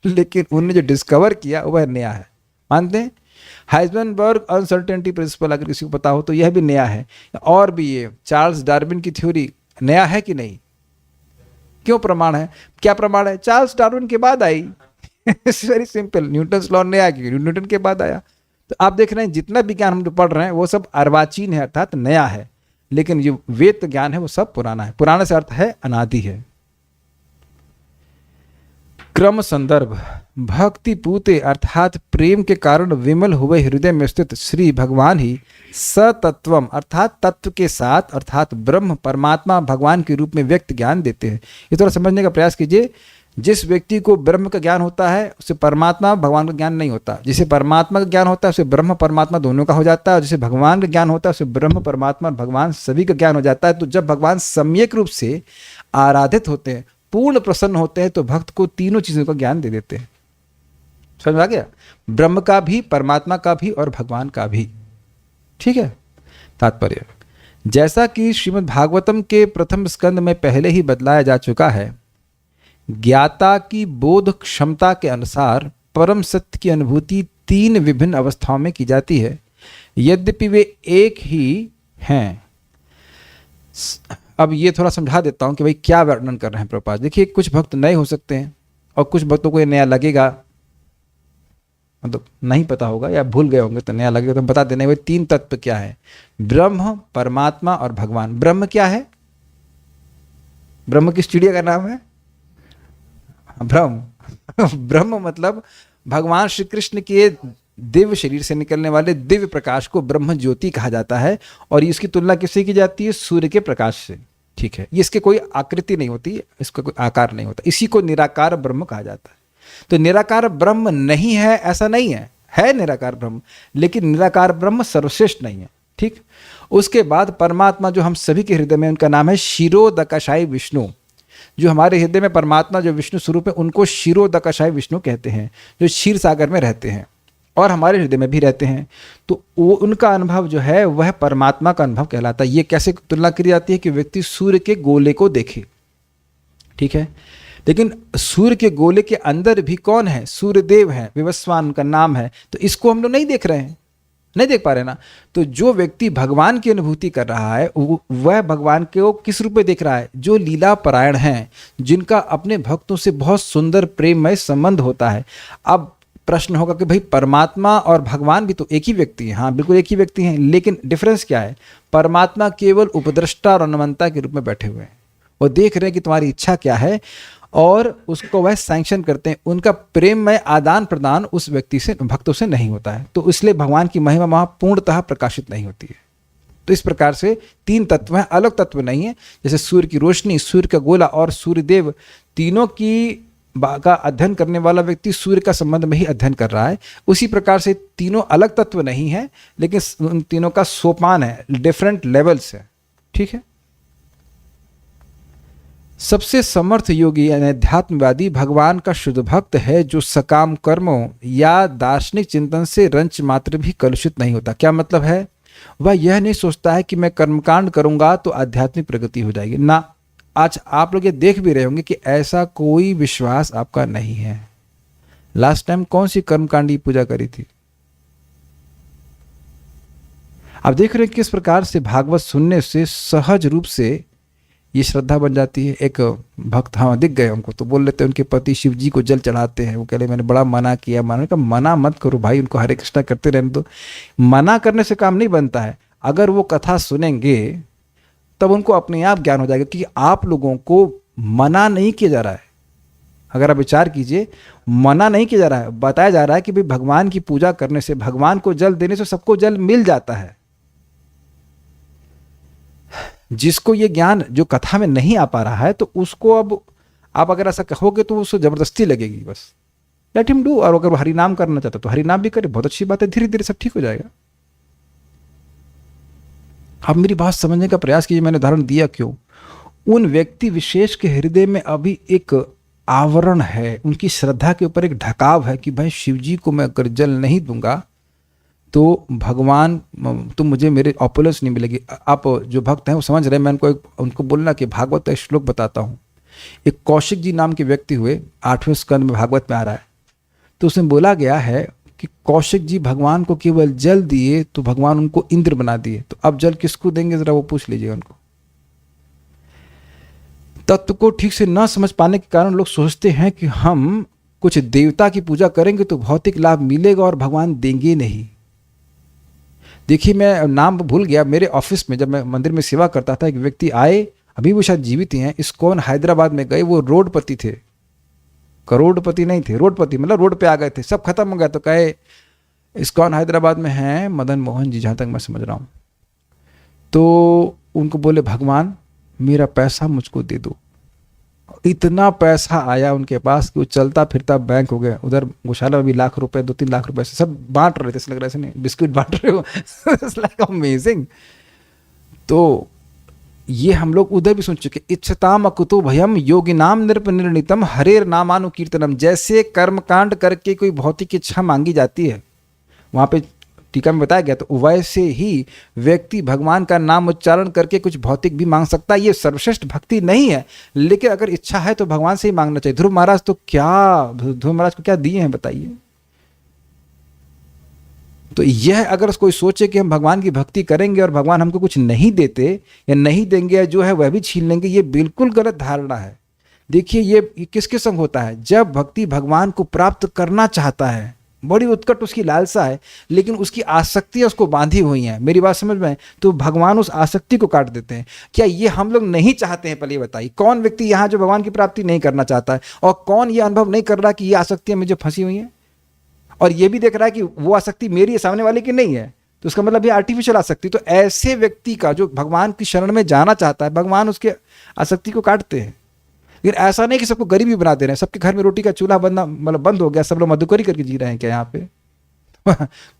लेकिन उन्होंने जो डिस्कवर किया वह नया है, मानते हैं? हाइजेनबर्ग अनसर्टेनिटी प्रिंसिपल, अगर किसी को पता हो तो यह भी नया है। और भी ये चार्ल्स डार्विन की थ्योरी नया है कि नहीं? क्यों प्रमाण है? क्या प्रमाण है? चार्ल्स डार्विन के बाद आई। It's very simple. Newton's law नया क्यों? न्यूटन के बाद आया। तो आप देख रहे हैं जितना भी ज्ञान हम जो पढ़ रहे हैं वो सब अर्वाचीन है, अर्थात नया है, लेकिन जो वेद ज्ञान है वो सब पुराना है। पुराना से अर्थ है अनादि है। क्रम संदर्भ, भक्ति पूते अर्थात प्रेम के कारण विमल हुए हृदय में स्थित श्री भगवान ही सतत्वम अर्थात तत्व के साथ, अर्थात ब्रह्म परमात्मा भगवान के रूप में व्यक्त ज्ञान देते हैं। ये थोड़ा समझने का प्रयास कीजिए। जिस व्यक्ति को ब्रह्म का ज्ञान होता है उसे परमात्मा भगवान का ज्ञान नहीं होता। जिसे परमात्मा का ज्ञान होता है उसे ब्रह्म परमात्मा दोनों का हो जाता है, और जिसे भगवान का ज्ञान होता है उसे ब्रह्म परमात्मा भगवान सभी का ज्ञान हो जाता है। तो जब भगवान सम्यक रूप से आराधित होते हैं, पूर्ण प्रसन्न होते हैं, तो भक्त को तीनों चीज़ों का ज्ञान दे देते हैं। समझ आ गया? ब्रह्म का भी, परमात्मा का भी और भगवान का भी। ठीक है? तात्पर्य, जैसा कि श्रीमद् भागवतम के प्रथम स्कंद में पहले ही बतलाया जा चुका है, ज्ञाता की बोध क्षमता के अनुसार परम सत्य की अनुभूति तीन विभिन्न अवस्थाओं में की जाती है, यद्यपि वे एक ही हैं। अब ये थोड़ा समझा देता हूं कि भाई क्या वर्णन कर रहे हैं प्रभुपाद। देखिए, कुछ भक्त नए हो सकते हैं और कुछ भक्तों को ये नया लगेगा। मतलब नहीं पता होगा या भूल गए होंगे तो नया लगेगा तो बता देने, वे 3 तत्व क्या है? ब्रह्म, परमात्मा और भगवान। ब्रह्म क्या है? ब्रह्म किस चिड़िया का नाम है? ब्रह्म ब्रह्म मतलब भगवान श्री कृष्ण के दिव्य शरीर से निकलने वाले दिव्य प्रकाश को ब्रह्म ज्योति कहा जाता है। और इसकी तुलना किससे की जाती है? सूर्य के प्रकाश से। ठीक है, ये इसके कोई आकृति नहीं होती, इसका कोई आकार नहीं होता, इसी को निराकार ब्रह्म कहा जाता है। तो निराकार ब्रह्म नहीं है ऐसा नहीं है निराकार ब्रह्म, लेकिन निराकार ब्रह्म सर्वश्रेष्ठ नहीं है। ठीक, उसके बाद परमात्मा जो हम सभी के हृदय में, उनका नाम है क्षीरोदकशायी विष्णु। जो हमारे हृदय में परमात्मा जो विष्णु स्वरूप है उनको क्षीरोदकशायी विष्णु कहते हैं, जो क्षीर सागर में रहते हैं और हमारे हृदय में भी रहते हैं। तो वो उनका अनुभव जो है वह परमात्मा का अनुभव कहलाता है। ये कैसे तुलना की जाती है कि व्यक्ति सूर्य के गोले को देखे। ठीक है, लेकिन सूर्य के गोले के अंदर भी कौन है? सूर्यदेव है, विवस्वान उनका नाम है। तो इसको हम लोग नहीं देख रहे हैं, नहीं देख पा रहे ना। तो जो व्यक्ति भगवान की अनुभूति कर रहा है वह भगवान को किस रूप में देख रहा है? जो लीला परायण हैं, जिनका अपने भक्तों से बहुत सुंदर प्रेममय संबंध होता है। अब प्रश्न होगा कि भाई परमात्मा और भगवान भी तो एक ही व्यक्ति है। हाँ बिल्कुल एक ही व्यक्ति हैं, लेकिन डिफरेंस क्या है? परमात्मा केवल उपद्रष्टा और अनुमंता के रूप में बैठे हुए हैं, वो देख रहे हैं कि तुम्हारी इच्छा क्या है और उसको वह सैंक्शन करते हैं। उनका प्रेम में आदान प्रदान उस व्यक्ति से, भक्तों से नहीं होता है। तो इसलिए भगवान की महिमा वहाँ पूर्णतः प्रकाशित नहीं होती है। तो इस प्रकार से 3 तत्व हैं, अलग तत्व नहीं है। जैसे सूर्य की रोशनी, सूर्य का गोला और सूर्यदेव, तीनों की का अध्ययन करने वाला व्यक्ति सूर्य का संबंध में ही अध्ययन कर रहा है। उसी प्रकार से तीनों अलग तत्व नहीं है, लेकिन उन तीनों का सोपान है, डिफरेंट लेवल्स है। ठीक है, सबसे समर्थ योगी यानी अध्यात्मवादी भगवान का शुद्ध भक्त है, जो सकाम कर्मों या दार्शनिक चिंतन से रंच मात्र भी कलुषित नहीं होता। क्या मतलब है? वह यह नहीं सोचता है कि मैं कर्मकांड करूंगा तो आध्यात्मिक प्रगति हो जाएगी ना। आज आप लोग ये देख भी रहे होंगे कि ऐसा कोई विश्वास आपका नहीं है। लास्ट टाइम कौन सी कर्मकांडी पूजा करी थी? आप देख रहे हैं किस प्रकार से भागवत सुनने से सहज रूप से ये श्रद्धा बन जाती है। एक भक्त हाँ दिख गए हमको, तो बोल लेते हैं उनके पति शिव जी को जल चढ़ाते हैं। वो कह रहे मैंने बड़ा मना किया। मैंने कहा मना मत करो भाई, उनको हरे कृष्णा करते रहने दो। मना करने से काम नहीं बनता है। अगर वो कथा सुनेंगे तब उनको अपने आप ज्ञान हो जाएगा कि आप लोगों को मना नहीं किया जा रहा है। अगर आप विचार कीजिए, मना नहीं किया जा रहा है, बताया जा रहा है कि भाई भगवान की पूजा करने से, भगवान को जल देने से सबको जल मिल जाता है। जिसको ये ज्ञान जो कथा में नहीं आ पा रहा है, तो उसको अब आप अगर ऐसा कहोगे तो उसको जबरदस्ती लगेगी। बस लेट हिम डू। और अगर वो हरि नाम करना चाहता तो हरि नाम भी करे, बहुत अच्छी बात है। धीरे धीरे सब ठीक हो जाएगा। आप मेरी बात समझने का प्रयास कीजिए, मैंने उदाहरण दिया क्यों। उन व्यक्ति विशेष के हृदय में अभी एक आवरण है, उनकी श्रद्धा के ऊपर एक ढकाव है कि भाई शिव जी को मैं अगर जल नहीं दूंगा तो भगवान तो मुझे मेरे ऑपुलेंस नहीं मिलेगी। आप जो भक्त हैं वो समझ रहे हैं। मैं उनको बोलना कि भागवत का श्लोक बताता हूँ। एक कौशिक जी नाम के व्यक्ति हुए, 8वें स्कंद में भागवत में आ रहा है। तो उसमें बोला गया है कि कौशिक जी भगवान को केवल जल दिए तो भगवान उनको इंद्र बना दिए। तो अब जल किसको देंगे जरा वो पूछ लीजिए उनको। तत्व को ठीक से न समझ पाने के कारण लोग सोचते हैं कि हम कुछ देवता की पूजा करेंगे तो भौतिक लाभ मिलेगा और भगवान देंगे नहीं। देखिए, मैं नाम भूल गया, मेरे ऑफिस में जब मैं मंदिर में सेवा करता था, एक व्यक्ति आए, अभी वो शायद जीवित ही हैं, इस्कॉन हैदराबाद में गए। वो रोडपति थे, करोड़पति नहीं थे, रोडपति मतलब रोड पे आ गए थे। सब खत्म हो गया तो कहे इस्कॉन हैदराबाद में हैं मदन मोहन जी, जहाँ तक मैं समझ रहा हूँ। तो उनको बोले भगवान मेरा पैसा मुझको दे दो। इतना पैसा आया उनके पास कि वो चलता फिरता बैंक हो गया। उधर गौशाला में भी लाख रुपए, 2-3 लाख रुपए से सब बांट रहे थे, ऐसा लग रहा है नहीं बिस्किट बांट रहे हो। It's like amazing. तो ये हम लोग उधर भी सुन चुके। इच्छताम अकुतो भयम योगिनाम निर्निर्णितम हरेर नामानुकीर्तनम। जैसे कर्मकांड करके कोई भौतिक इच्छा मांगी जाती है, वहाँ पे टीका में बताया गया, तो वैसे ही व्यक्ति भगवान का नाम उच्चारण करके कुछ भौतिक भी मांग सकता है। ये सर्वश्रेष्ठ भक्ति नहीं है, लेकिन अगर इच्छा है तो भगवान से ही मांगना चाहिए। ध्रुव महाराज को क्या दिए हैं बताइए। तो यह अगर कोई सोचे कि हम भगवान की भक्ति करेंगे और भगवान हमको कुछ नहीं देते या नहीं देंगे, जो है वह भी छीन लेंगे, ये बिल्कुल गलत धारणा है। देखिए ये किसके संग होता है? जब भक्ति भगवान को प्राप्त करना चाहता है बड़ी उत्कट उसकी लालसा है, लेकिन उसकी आसक्ति उसको बांधी हुई हैं। मेरी बात समझ में? तो भगवान उस आसक्ति को काट देते हैं। क्या ये हम लोग नहीं चाहते हैं? पहले ये बताइए, कौन व्यक्ति यहाँ जो भगवान की प्राप्ति नहीं करना चाहता है, और कौन ये अनुभव नहीं कर रहा कि ये आसक्तियाँ मुझे फंसी हुई हैं, और ये भी देख रहा है कि वो आसक्ति मेरी है, सामने वाले की नहीं है, तो उसका मतलब ये आर्टिफिशियल आसक्ति। तो ऐसे व्यक्ति का जो भगवान की शरण में जाना चाहता है, भगवान उसके आसक्ति को काटते हैं। लेकिन ऐसा नहीं कि सबको गरीबी बना दे रहे हैं, सबके घर में रोटी का चूल्हा बनना मतलब बंद हो गया, सब लोग मधुकरी करके जी रहे हैं क्या यहाँ पे?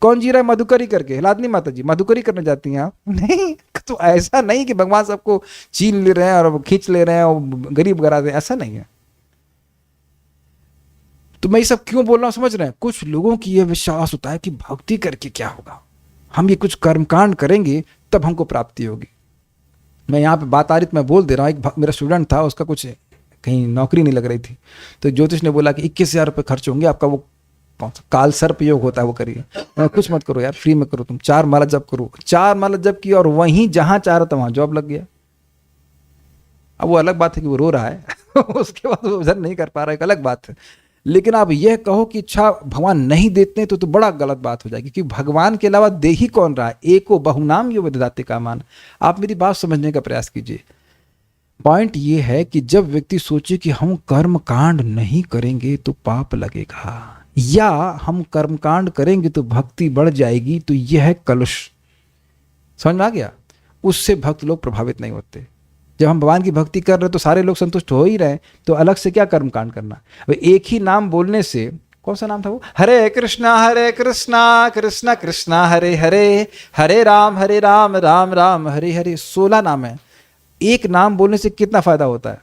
कौन जी रहा है मधुकरी करके? हिलादनी माता जी मधुकरी करने जाती हैं आप? नहीं। तो ऐसा नहीं कि भगवान सबको छीन ले रहे हैं और खींच ले रहे हैं और गरीब करा दे, ऐसा नहीं है। तो मैं ये सब क्यों बोल रहा हूँ समझ रहे हैं? कुछ लोगों की ये विश्वास होता है कि भक्ति करके क्या होगा, हम ये कुछ कर्मकांड करेंगे तब हमको प्राप्ति होगी। मैं यहाँ पे बात आ रही, मैं बोल दे रहा हूँ, एक मेरा स्टूडेंट था, उसका कुछ कहीं नौकरी नहीं लग रही थी, तो ज्योतिष ने बोला कि 21,000 रुपये खर्च होंगे आपका, वो कौन सा काल सर्प योग होता है वो करिए। कुछ मत करो यार, फ्री में करो, तुम 4 माला जप करो। 4 माला जप की और वहीं जहाँ चाह रहा था वहाँ जॉब लग गया। अब वो अलग बात है कि वो रो रहा है उसके बाद वो उधर नहीं कर पा रहा है, एक अलग बात है। लेकिन आप यह कहो कि इच्छा भगवान नहीं देते तो बड़ा गलत बात हो जाएगी, क्योंकि भगवान के अलावा दे ही कौन रहा है? एको बहुनाम यो विदधाते का मान। आप मेरी बात समझने का प्रयास कीजिए। पॉइंट ये है कि जब व्यक्ति सोचे कि हम कर्म कांड नहीं करेंगे तो पाप लगेगा, या हम कर्म कांड करेंगे तो भक्ति बढ़ जाएगी, तो यह है कलुष। समझ में आ गया? उससे भक्त लोग प्रभावित नहीं होते। जब हम भगवान की भक्ति कर रहे हैं तो सारे लोग संतुष्ट हो ही रहे, तो अलग से क्या कर्म कांड करना? एक ही नाम बोलने से, कौन सा नाम था वो? हरे कृष्णा कृष्णा कृष्णा हरे हरे, हरे राम राम राम हरे हरे। 16 नाम है। एक नाम बोलने से कितना फायदा होता है?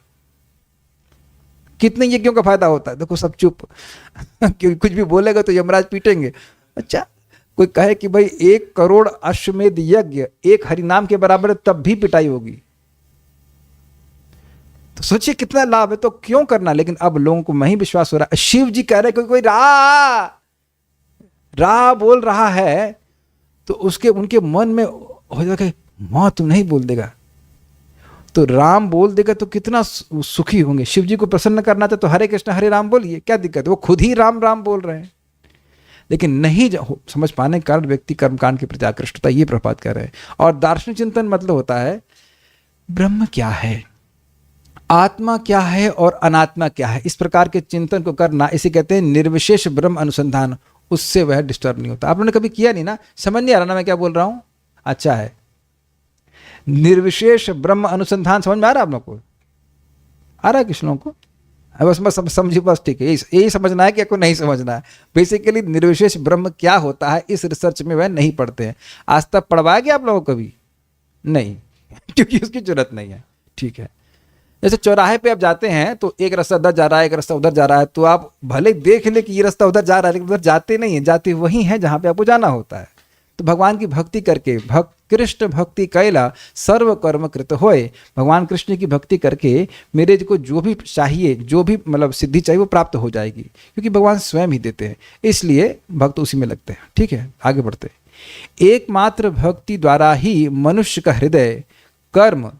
कितने यज्ञों का फायदा होता है? देखो सब चुप क्योंकि कुछ भी बोलेगा तो यमराज पीटेंगे। अच्छा, कोई कहे कि भाई 1 करोड़ अश्वमेध यज्ञ एक हरिनाम के बराबर है, तब भी पिटाई होगी। तो सोचिए कितना लाभ है, तो क्यों करना? लेकिन अब लोगों को नहीं विश्वास हो रहा है। शिव जी कह रहे हैं कोई रा बोल रहा है, तो उसके उनके मन में हो जाएगा मां तुम नहीं बोल देगा, तो राम बोल देगा तो कितना सुखी होंगे। शिव जी को प्रसन्न करना था तो हरे कृष्ण हरे राम बोलिए, क्या दिक्कत है? वो खुद ही राम राम बोल रहे हैं। लेकिन नहीं समझ पाने के कारण व्यक्ति कर्मकांड के प्रति आकृष्ट होता है, ये प्रभात कर रहे हैं। और दार्शनिक चिंतन मतलब होता है ब्रह्म क्या है, आत्मा क्या है और अनात्मा क्या है, इस प्रकार के चिंतन को करना, इसे कहते हैं निर्विशेष ब्रह्म अनुसंधान। उससे वह डिस्टर्ब नहीं होता। आप लोगों ने कभी किया नहीं ना? समझ नहीं आ रहा ना मैं क्या बोल रहा हूं? अच्छा है, निर्विशेष ब्रह्म अनुसंधान समझ में आ रहा है आप लोग को? आ रहा है किस लोगों को? बस समझिए, बस ठीक है, यही समझना है कि आपको नहीं समझना है। बेसिकली निर्विशेष ब्रह्म क्या होता है इस रिसर्च में वह नहीं पढ़ते हैं। आज तक पढ़वाया गया आप लोगों को कभी? नहीं क्योंकि उसकी जरूरत नहीं है। ठीक है, जैसे चौराहे पे आप जाते हैं तो एक रास्ता उधर जा रहा है, एक रास्ता उधर जा रहा है, तो आप भले देख ले कि ये रास्ता उधर जा रहा है, लेकिन उधर जाते नहीं है, जाते वही है जहां पे आपको जाना होता है। तो भगवान की भक्ति करके, कृष्ण भक्ति कैला सर्व कर्म कृत होए, भगवान कृष्ण की भक्ति करके मेरे को जो भी चाहिए, जो भी मतलब सिद्धि चाहिए वो प्राप्त हो जाएगी, क्योंकि भगवान स्वयं ही देते हैं, इसलिए भक्त उसी में लगते हैं। ठीक है, आगे बढ़ते हैं। एकमात्र भक्ति द्वारा ही मनुष्य का हृदय कर्म,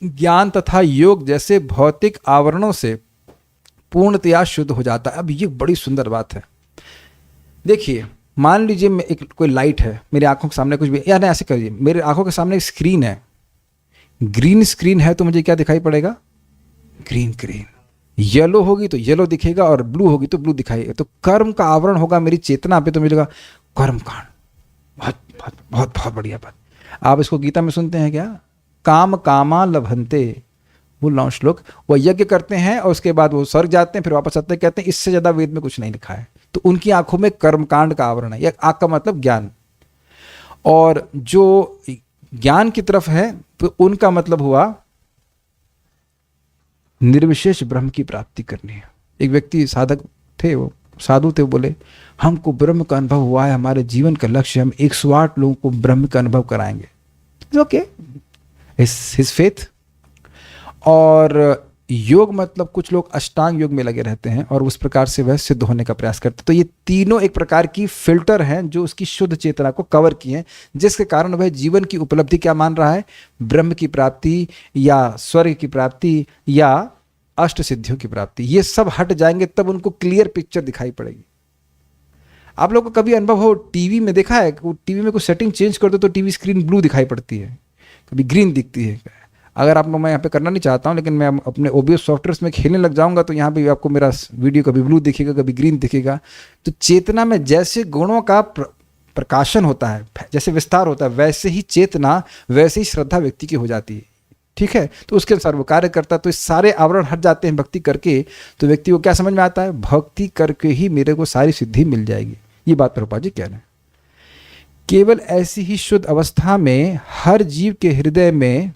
ज्ञान तथा योग जैसे भौतिक आवरणों से पूर्णतया शुद्ध हो जाता है। अब ये बड़ी सुंदर बात है। देखिए, मान लीजिए मैं एक कोई लाइट है मेरी आंखों के सामने, कुछ भी, या नहीं ऐसे करिए, मेरे आंखों के सामने एक स्क्रीन है, ग्रीन स्क्रीन है, तो मुझे क्या दिखाई पड़ेगा? Green green. येलो होगी तो येलो दिखेगा और ब्लू होगी तो ब्लू दिखाई। तो कर्म का आवरण होगा मेरी चेतना पे, तो मिलेगा कर्म कांड। बहुत बहुत बहुत बहुत बढ़िया बात। आप इसको गीता में सुनते हैं क्या? काम कामा लभंते, बोल रहा हूँ श्लोक। वो यज्ञ करते हैं और उसके बाद वो स्वर्ग जाते हैं, फिर वापस आते हैं, कहते हैं इससे ज्यादा वेद में कुछ नहीं लिखा है। तो उनकी आंखों में कर्मकांड का आवरण है। यह आंख का मतलब ज्ञान, और जो ज्ञान की तरफ है तो उनका मतलब हुआ निर्विशेष ब्रह्म की प्राप्ति करनी है। एक व्यक्ति साधक थे, वो साधु थे, वो बोले हमको ब्रह्म का अनुभव हुआ है, हमारे जीवन का लक्ष्य, हम 108 लोगों को ब्रह्म का अनुभव कराएंगे। Okay, his faith. और योग मतलब कुछ लोग अष्टांग योग में लगे रहते हैं और उस प्रकार से वह सिद्ध होने का प्रयास करते हैं। तो ये तीनों एक प्रकार की फिल्टर हैं जो उसकी शुद्ध चेतना को कवर किए हैं, जिसके कारण वह जीवन की उपलब्धि क्या मान रहा है? ब्रह्म की प्राप्ति या स्वर्ग की प्राप्ति या अष्ट सिद्धियों की प्राप्ति। ये सब हट जाएंगे तब उनको क्लियर पिक्चर दिखाई पड़ेगी। आप लोग को कभी अनुभव हो, टीवी में देखा है, टीवी में कोई सेटिंग चेंज कर दो तो टीवी स्क्रीन ब्लू दिखाई पड़ती है, कभी ग्रीन दिखती है। अगर आप लोग, मैं यहाँ पे करना नहीं चाहता हूँ, लेकिन मैं अपने OBS सॉफ्टवेयर में खेलने लग जाऊँगा तो यहाँ पे आपको मेरा वीडियो कभी ब्लू दिखेगा, कभी ग्रीन दिखेगा। तो चेतना में जैसे गुणों का प्रकाशन होता है, जैसे विस्तार होता है, वैसे ही चेतना, वैसे ही श्रद्धा व्यक्ति की हो जाती है। ठीक है, तो उसके अनुसार वो कार्य करता है। तो इस सारे आवरण हट जाते हैं भक्ति करके, तो व्यक्ति को क्या समझ में आता है, भक्ति करके ही मेरे को सारी सिद्धि मिल जाएगी। ये बात प्रभुपाद जी कह रहे हैं। केवल ऐसी ही शुद्ध अवस्था में हर जीव के हृदय में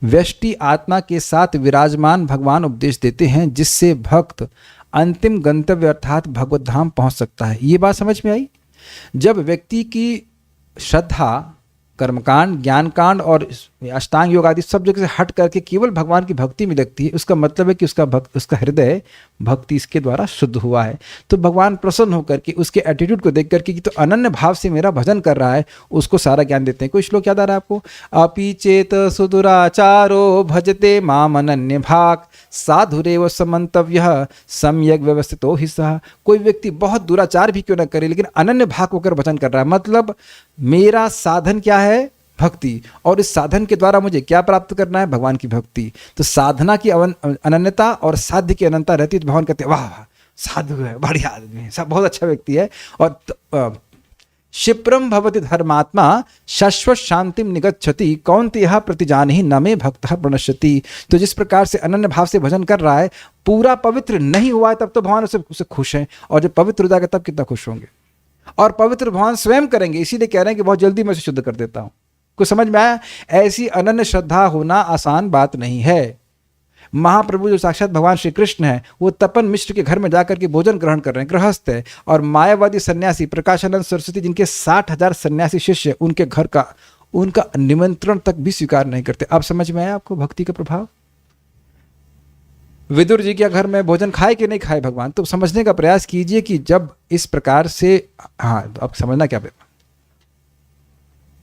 व्यष्टि आत्मा के साथ विराजमान भगवान उपदेश देते हैं, जिससे भक्त अंतिम गंतव्य अर्थात भगवत धाम पहुंच सकता है। ये बात समझ में आई? जब व्यक्ति की श्रद्धा कर्मकांड, ज्ञानकांड और अष्टांग योग आदि सब जगह से हट करके केवल भगवान की भक्ति में लगती है, उसका मतलब है कि उसका हृदय भक्ति इसके द्वारा शुद्ध हुआ है। तो भगवान प्रसन्न होकर के उसके एटीट्यूड को देख करके कि तो अनन्य भाव से मेरा भजन कर रहा है, उसको सारा ज्ञान देते हैं। कोई श्लोक याद आ रहा है आपको? अपि चेत सुदुराचारो भजते माम अनन्य भाग साधुरेव समन्तव्यः सम्यक व्यवस्थितो हि सः। कोई व्यक्ति बहुत दुराचार भी क्यों न करे, लेकिन अनन्य भाग होकर भजन कर रहा है, मतलब मेरा साधन क्या है? भक्ति। और इस साधन के द्वारा मुझे क्या प्राप्त करना है? भगवान की भक्ति। तो साधना की अनन्यता और साध्य की अनंतता रहती है। तो भगवान कहते हैं वाह साधु है, बढ़िया आदमी है, सब बहुत अच्छा व्यक्ति है। और क्षिप्रम भवति धर्मात्मा शाश्वत शांतिम निगच्छति कौन्तेयः प्रतिजानहि न मे भक्तः प्रणश्यति। तो जिस प्रकार से अनन्य भाव से भजन कर रहा है, पूरा पवित्र नहीं हुआ है तब तो भगवान उससे खुश हैं, और जब पवित्र हो जाएगा तब कितना खुश होंगे। और पवित्र भगवान स्वयं करेंगे, इसीलिए कह रहे हैं कि बहुत जल्दी मैं उसे शुद्ध कर देता हूं। कुछ समझ में आया? ऐसी अनन्य श्रद्धा होना आसान बात नहीं है। महाप्रभु जो साक्षात भगवान श्री कृष्ण है, वो तपन मिश्र के घर में जाकर के भोजन ग्रहण कर रहे हैं, गृहस्थ है। और मायावादी सन्यासी प्रकाशानंद सरस्वती, जिनके 60,000 सन्यासी शिष्य, उनके घर का उनका निमंत्रण तक भी स्वीकार नहीं करते। अब समझ में आया आपको भक्ति का प्रभाव? विदुर जी के घर में भोजन खाए कि नहीं खाए भगवान, तो समझने का प्रयास कीजिए कि जब इस प्रकार से, हाँ तो अब समझना क्या,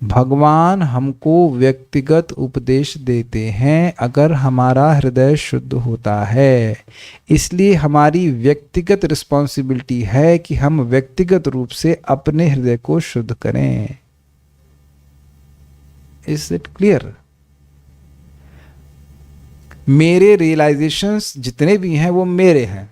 भगवान हमको व्यक्तिगत उपदेश देते हैं अगर हमारा हृदय शुद्ध होता है। इसलिए हमारी व्यक्तिगत रिस्पॉन्सिबिलिटी है कि हम व्यक्तिगत रूप से अपने हृदय को शुद्ध करें। Is it clear? मेरे रियलाइजेशंस जितने भी हैं वो मेरे हैं,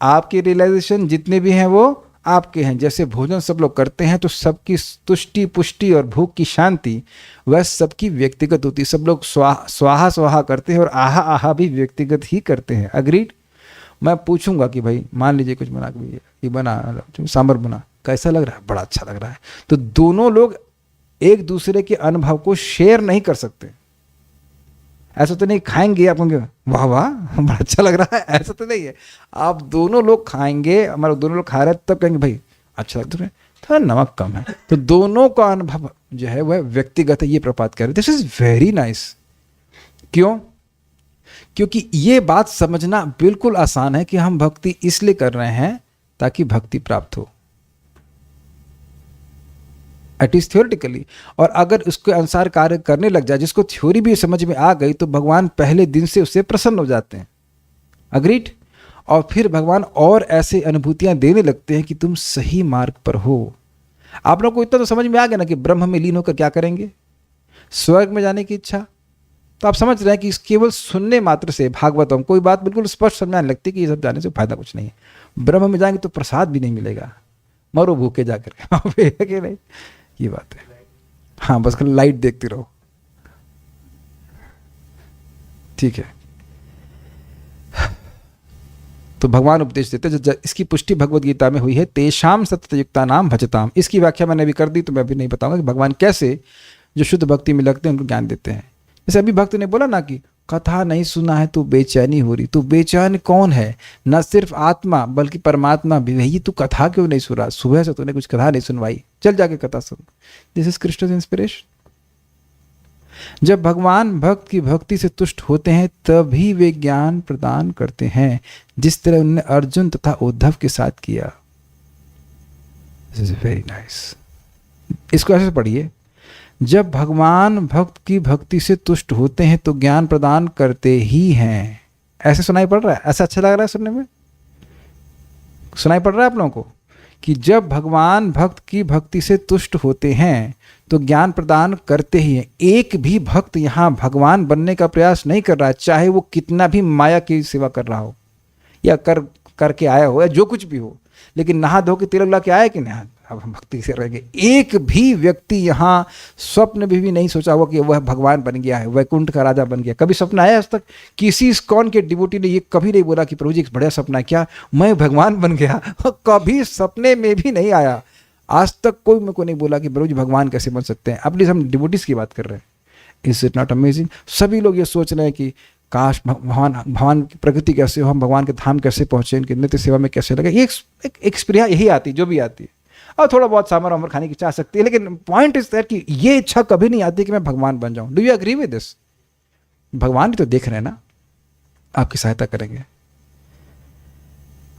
आपके रियलाइजेशन जितने भी हैं वो आपके हैं। जैसे भोजन सब लोग करते हैं तो सबकी तुष्टि पुष्टि और भूख की शांति वह सबकी व्यक्तिगत होती है। सब लोग स्वाहा स्वाहा करते हैं और आहा आहा भी व्यक्तिगत ही करते हैं। अग्रीड? मैं पूछूंगा कि भाई मान लीजिए कुछ बना के ये बना, सांभर बना, कैसा लग रहा है? बड़ा अच्छा लग रहा है। तो दोनों लोग एक दूसरे के अनुभव को शेयर नहीं कर सकते। ऐसा तो नहीं खाएंगे आप कहोगे वाह वाह बड़ा अच्छा लग रहा है, ऐसा तो नहीं है। आप दोनों लोग खाएंगे, हमारे दोनों लोग खा रहे हैं, तब कहेंगे भाई अच्छा लगता है, थोड़ा नमक कम है। तो दोनों का अनुभव जो है वह व्यक्तिगत है। ये प्रपात कर रहे, दिस इज वेरी नाइस। क्यों? क्योंकि ये बात समझना बिल्कुल आसान है कि हम भक्ति इसलिए कर रहे हैं ताकि भक्ति प्राप्त हो, एटलीस्ट थ्योरेटिकली। और अगर उसके अनुसार कार्य करने लग जाए, जिसको थ्योरी भी समझ में आ गई, तो भगवान पहले दिन से उससे प्रसन्न हो जाते हैं। अग्रीड? और फिर भगवान और ऐसे अनुभूतियां देने लगते हैं कि तुम सही मार्ग पर हो। आप लोग को इतना तो समझ में आ गया ना कि ब्रह्म में लीन होकर क्या करेंगे? स्वर्ग में जाने की इच्छा। तो आप समझ रहे हैं कि केवल सुनने मात्र से भागवतम कोई बात बिल्कुल स्पष्ट समझ आने लगती कि ये सब जाने से फायदा कुछ नहीं है। ब्रह्म में जाएंगे तो प्रसाद भी नहीं मिलेगा, मरो भूखे जाकर के वहां पे, है कि नहीं? ये बात है। हाँ, बस लाइट देखते रहो, ठीक है। तो भगवान उपदेश देते, इसकी पुष्टि भगवद गीता में हुई है, तेषाम सततयुक्ता नाम भजताम। इसकी व्याख्या मैंने अभी कर दी, तो मैं अभी नहीं बताऊंगा कि भगवान कैसे जो शुद्ध भक्ति में लगते हैं उनको ज्ञान देते हैं। जैसे अभी भक्त ने बोला ना कि कथा नहीं सुना है तो बेचैनी हो रही। तो बेचैन कौन है? न सिर्फ आत्मा बल्कि परमात्मा भी। वही तू कथा क्यों नहीं सुन रहा? सुबह से तूने कुछ कथा नहीं सुनवाई, चल जाके कथा सुन। This is Krishna inspiration. जब भगवान भक्त की भक्ति से तुष्ट होते हैं तभी वे ज्ञान प्रदान करते हैं, जिस तरह उन्होंने अर्जुन तथा उद्धव के साथ किया। This is very nice. इसको ऐसे पढ़िए, जब भगवान भक्त की भक्ति से तुष्ट होते हैं तो ज्ञान प्रदान करते ही हैं। ऐसे सुनाई पड़ रहा है? ऐसा अच्छा लग रहा है सुनने में? सुनाई पड़ रहा है आप लोगों को कि जब भगवान भक्त की भक्ति से तुष्ट होते हैं तो ज्ञान प्रदान करते ही हैं। एक भी भक्त यहाँ भगवान बनने का प्रयास नहीं कर रहा है, चाहे वो कितना भी माया की सेवा कर रहा हो या करके आया हो या जो कुछ भी हो, लेकिन नहा धो के तिलक ला के आया कि नहीं, अब हम भक्ति से रहेंगे। एक भी व्यक्ति यहाँ स्वप्न भी नहीं सोचा हुआ कि वह भगवान बन गया है, वैकुंठ का राजा बन गया। कभी सपना आया आज तक? किसी इस्कॉन के डिवोटी ने ये कभी नहीं बोला कि प्रभु जी एक बढ़िया सपना है क्या, मैं भगवान बन गया। कभी सपने में भी नहीं आया। आज तक कोई मेरे को नहीं बोला कि प्रभु जी भगवान कैसे बन सकते हैं। अब प्लीज हम डिवोटीज की बात कर रहे हैं। Is it not amazing? सभी लोग ये सोच रहे हैं कि काश भगवान की प्रकृति कैसे हो, हम भगवान के धाम कैसे पहुंचे, इनकी नित्य सेवा में कैसे लगे। ये एक एक्सपीरियंस यही आती जो भी आती है। और थोड़ा बहुत सामर वामर खाने की इच्छा आ सकती है, लेकिन पॉइंट इज दैट कि ये इच्छा कभी नहीं आती कि मैं भगवान बन जाऊं। Do you agree with this? भगवान भी तो देख रहे हैं ना, आपकी सहायता करेंगे।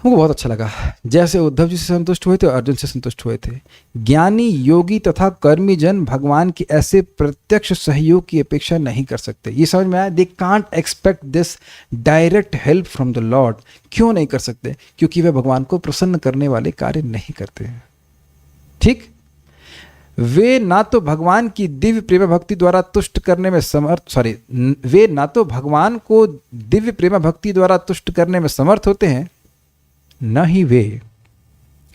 हमको बहुत अच्छा लगा जैसे उद्धव जी से संतुष्ट हुए थे और अर्जुन से संतुष्ट हुए थे। ज्ञानी, योगी तथा कर्मी जन भगवान के ऐसे प्रत्यक्ष सहयोग की अपेक्षा नहीं कर सकते। ये समझ में आया? They can't expect this direct help from the Lord. क्यों नहीं कर सकते? क्योंकि वे भगवान को प्रसन्न करने वाले कार्य नहीं करते हैं। ठीक, वे ना तो भगवान की दिव्य प्रेम भक्ति द्वारा तुष्ट करने में वे ना तो भगवान को दिव्य प्रेम भक्ति द्वारा तुष्ट करने में समर्थ होते हैं, न ही वे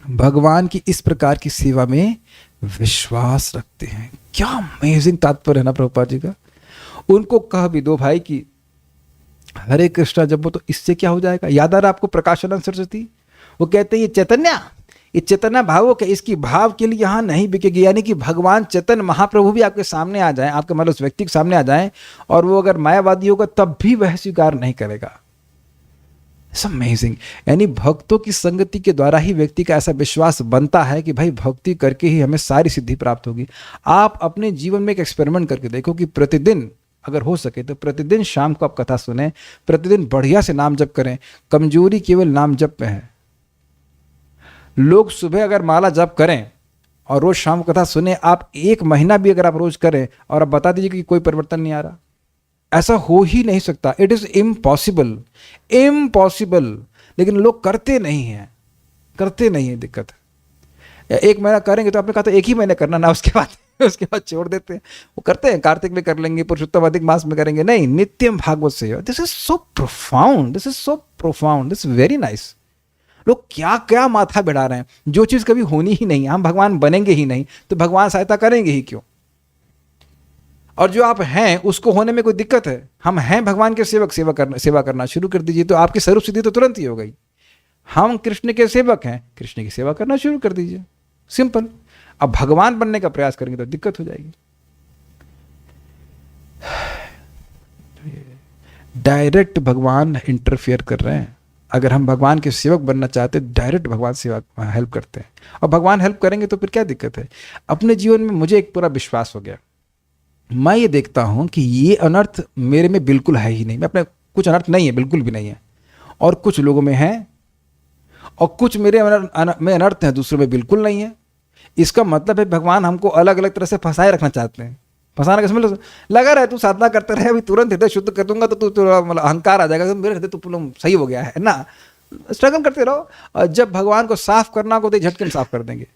भगवान की इस प्रकार की सेवा में विश्वास रखते हैं। क्या अमेजिंग तात्पर्य है ना प्रभुपाद जी का। उनको कह भी दो भाई कि हरे कृष्णा जब वो, तो इससे क्या हो जाएगा। याद आ रहा आपको प्रकाशानंद सरस्वती? वो कहते हैं ये चैतन्य भावों के, इसकी भाव के लिए यहाँ नहीं बिकेगी। यानी कि भगवान चैतन्य महाप्रभु भी आपके सामने आ जाए, आपके मतलब उस व्यक्ति के सामने आ जाए, और वो अगर मायावादी होगा तब भी वह स्वीकार नहीं करेगा। अमेजिंग। यानी भक्तों की संगति के द्वारा ही व्यक्ति का ऐसा विश्वास बनता है कि भाई भक्ति करके ही हमें सारी सिद्धि प्राप्त होगी। आप अपने जीवन में एक एक्सपेरिमेंट करके देखो कि प्रतिदिन अगर हो सके तो प्रतिदिन शाम को आप कथा सुने, प्रतिदिन बढ़िया से नाम जप करें। कमजोरी केवल नाम जप में है। लोग सुबह अगर माला जप करें और रोज शाम को कथा सुने, आप 1 महीना भी अगर आप रोज करें और आप बता दीजिए कि कोई परिवर्तन नहीं आ रहा, ऐसा हो ही नहीं सकता। It is impossible, impossible. लेकिन लोग करते नहीं हैं, दिक्कत है। 1 महीना करेंगे तो आपने कहा था 1 ही महीने करना ना, उसके बाद छोड़ देते हैं। वो करते हैं, कार्तिक में कर लेंगे, पुरुषोत्तम अधिक मास में करेंगे। नहीं, नित्यम भागवत से। This is so profound, this is very nice. लोग क्या क्या माथा बिड़ा रहे हैं, जो चीज कभी होनी ही नहीं। हम भगवान बनेंगे ही नहीं तो भगवान सहायता करेंगे ही क्यों? और जो आप हैं उसको होने में कोई दिक्कत है? हम हैं भगवान के सेवक, सेवा करना शुरू कर दीजिए तो आपकी स्वरूप सिद्धि तो तुरंत ही हो गई। हम कृष्ण के सेवक हैं, कृष्ण की सेवा करना शुरू कर दीजिए, सिंपल। अब भगवान बनने का प्रयास करेंगे तो दिक्कत हो जाएगी। डायरेक्ट भगवान इंटरफियर कर रहे हैं। अगर हम भगवान के सेवक बनना चाहते हैं, डायरेक्ट भगवान सेवा हेल्प करते हैं, और भगवान हेल्प करेंगे तो फिर क्या दिक्कत है? अपने जीवन में मुझे एक पूरा विश्वास हो गया। मैं ये देखता हूं कि ये अनर्थ मेरे में बिल्कुल है ही नहीं। मैं अपने कुछ अनर्थ नहीं है, बिल्कुल भी नहीं है, और कुछ लोगों में है, और कुछ मेरे में अनर्थ है, दूसरों में बिल्कुल नहीं है। इसका मतलब है भगवान हमको अलग अलग तरह से फंसाए रखना चाहते हैं। फंसाने का समझ लगा रहा है, तू साधना करते रहे, अभी तुरंत हृदय शुद्ध कर दूंगा तो तू मतलब अहंकार आ जाएगा, तो मेरे हृदय तो सही हो गया है ना। स्ट्रगल करते रहो, और जब भगवान को साफ करना हो तो झटके में साफ कर देंगे।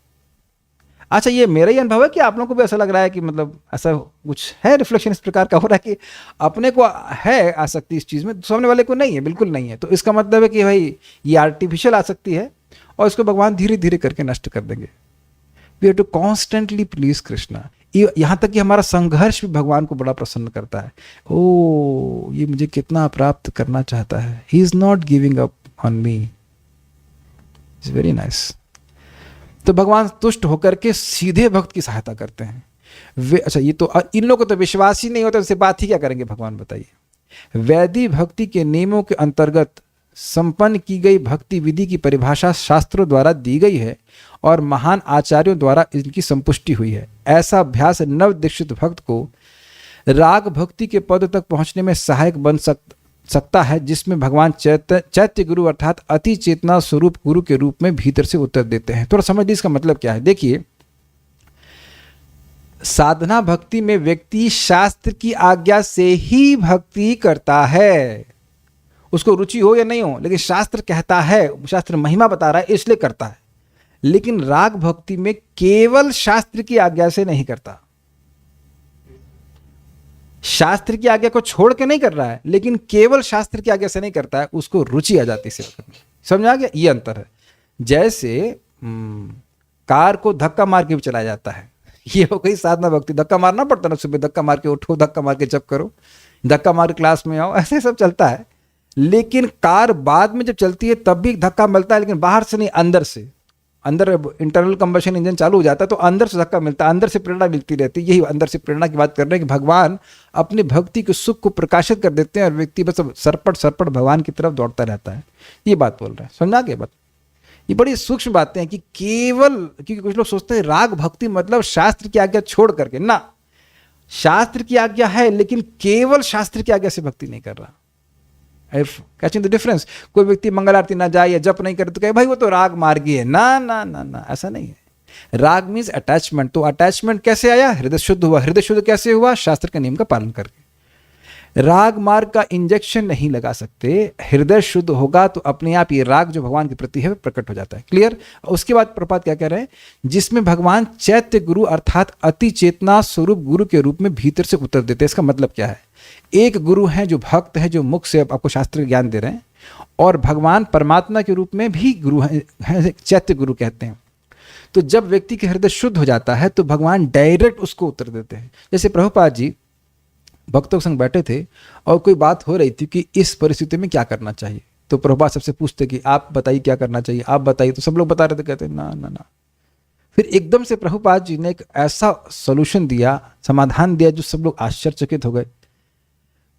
अच्छा, ये मेरा ही अनुभव है कि आप लोगों को भी ऐसा लग रहा है कि मतलब ऐसा कुछ है, रिफ्लेक्शन इस प्रकार का हो रहा है कि अपने को है आसक्ति इस चीज़ में, सामने वाले को नहीं है, बिल्कुल नहीं है। तो इसका मतलब है कि भाई ये आर्टिफिशियल आसक्ति है और इसको भगवान धीरे धीरे करके नष्ट कर देंगे। We have to constantly please Krishna. यहाँ तक कि हमारा संघर्ष भी भगवान को बड़ा प्रसन्न करता है। ओ, ये मुझे कितना प्राप्त करना चाहता है। He is not giving up on me. It's very nice. तो भगवान तुष्ट होकर के सीधे भक्त की सहायता करते हैं। वे अच्छा, ये तो इन लोगों को तो विश्वास ही नहीं होता, इससे बात ही क्या करेंगे भगवान, बताइए। वैदिक भक्ति के नियमों के अंतर्गत संपन्न की गई भक्ति विधि की परिभाषा शास्त्रों द्वारा दी गई है और महान आचार्यों द्वारा इनकी संपुष्टि हुई है। ऐसा अभ्यास नव दीक्षित भक्त को राग भक्ति के पद तक पहुंचने में सहायक बन सकता है, जिसमें भगवान चैत्य गुरु अर्थात अति चेतना स्वरूप गुरु के रूप में भीतर से उत्तर देते हैं। थोड़ा समझ लीजिए इसका मतलब क्या है। देखिए, साधना भक्ति में व्यक्ति शास्त्र की आज्ञा से ही भक्ति करता है, उसको रुचि हो या नहीं हो, लेकिन शास्त्र कहता है, शास्त्र महिमा बता रहा है इसलिए करता है। लेकिन राग भक्ति में केवल शास्त्र की आज्ञा से नहीं करता, शास्त्र की आज्ञा को छोड़ के नहीं कर रहा है, लेकिन केवल शास्त्र की आज्ञा से नहीं करता है, उसको रुचि आ जाती है सेवा करने। समझ आ गया? ये अंतर है। जैसे कार को धक्का मार के भी चलाया जाता है, ये हो गई साधना भक्ति। धक्का मारना पड़ता ना, सुबह धक्का मार के उठो, धक्का मार के जप करो, धक्का मार के क्लास में आओ, ऐसे सब चलता है। लेकिन कार बाद में जब चलती है तब भी धक्का मिलता है, लेकिन बाहर से नहीं, अंदर से। अंदर इंटरनल कंबशन इंजन चालू हो जाता है तो अंदर से धक्का मिलता है, अंदर से प्रेरणा मिलती रहती है। यही अंदर से प्रेरणा की बात कर रहे हैं कि भगवान अपनी भक्ति के सुख को प्रकाशित कर देते हैं और व्यक्ति बस सरपट सरपट भगवान की तरफ दौड़ता रहता है। ये बात बोल रहे हैं, समझा के बात? ये बड़ी सूक्ष्म बातें हैं कि केवल, क्योंकि कुछ लोग सोचते हैं राग भक्ति मतलब शास्त्र की आज्ञा छोड़ करके, ना, शास्त्र की आज्ञा है लेकिन केवल शास्त्र की आज्ञा से भक्ति नहीं कर रहा। Catching the difference? कोई व्यक्ति मंगल आरती ना जाए या जप नहीं करे तो कहे भाई वो तो राग मार्गी है। ना ना ना ना, ऐसा नहीं है। राग मीन्स अटैचमेंट। तो अटैचमेंट कैसे आया? हृदय शुद्ध हुआ। हृदय शुद्ध कैसे हुआ? शास्त्र के नियम का पालन करके। राग मार्ग का इंजेक्शन नहीं लगा सकते। हृदय शुद्ध होगा तो अपने आप ये राग जो भगवान के प्रति है प्रकट हो जाता है। क्लियर? उसके बाद प्रपात क्या कह रहे हैं? जिसमें भगवान चैत्य गुरु अर्थात अति चेतना स्वरूप गुरु के रूप में भीतर से उतर देते हैं। इसका मतलब क्या है? एक गुरु है जो भक्त है, जो मुख से आपको शास्त्र ज्ञान दे रहे हैं, और भगवान परमात्मा के रूप में भी गुरु है, चैत्य गुरु कहते हैं। तो जब व्यक्ति के हृदय शुद्ध हो जाता है तो भगवान डायरेक्ट उसको उत्तर देते हैं। जैसे प्रभुपाद जी भक्तों के संग बैठे थे और कोई बात हो रही थी कि इस परिस्थिति में क्या करना चाहिए, तो प्रभुपाद सबसे पूछते कि आप बताइए क्या करना चाहिए, आप बताइए। तो सब लोग बता रहे थे, कहते ना ना ना। फिर एकदम से प्रभुपाद जी ने एक ऐसा सोल्यूशन दिया, समाधान दिया, जो सब लोग आश्चर्यचकित हो गए।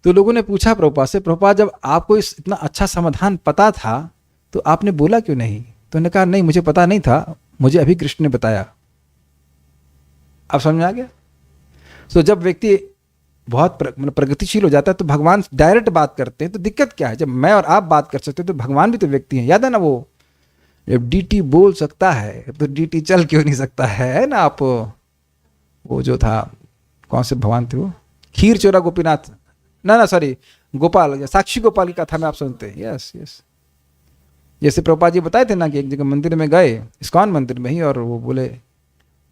तो लोगों ने पूछा प्रभुपाद से, प्रभुपाद जब आपको इस इतना अच्छा समाधान पता था तो आपने बोला क्यों नहीं? तो उन्होंने कहा नहीं, मुझे पता नहीं था, मुझे अभी कृष्ण ने बताया। अब समझ में आ गया? तो जब व्यक्ति बहुत प्रगतिशील हो जाता है तो भगवान डायरेक्ट बात करते हैं। तो दिक्कत क्या है? जब मैं और आप बात कर सकते हैं तो भगवान भी तो व्यक्ति हैं। याद है ना, वो जब डीटी बोल सकता है तो डीटी चल क्यों नहीं सकता है ना? आप वो जो था, कौन से भगवान थे वो, खीर चोरा गोपीनाथ, ना सॉरी, गोपाल या साक्षी गोपाल की कथा में आप सुनते हैं। Yes yes. जैसे प्रभुपाद जी बताए थे ना कि एक जगह मंदिर में गए, इस्कॉन मंदिर में ही, और वो बोले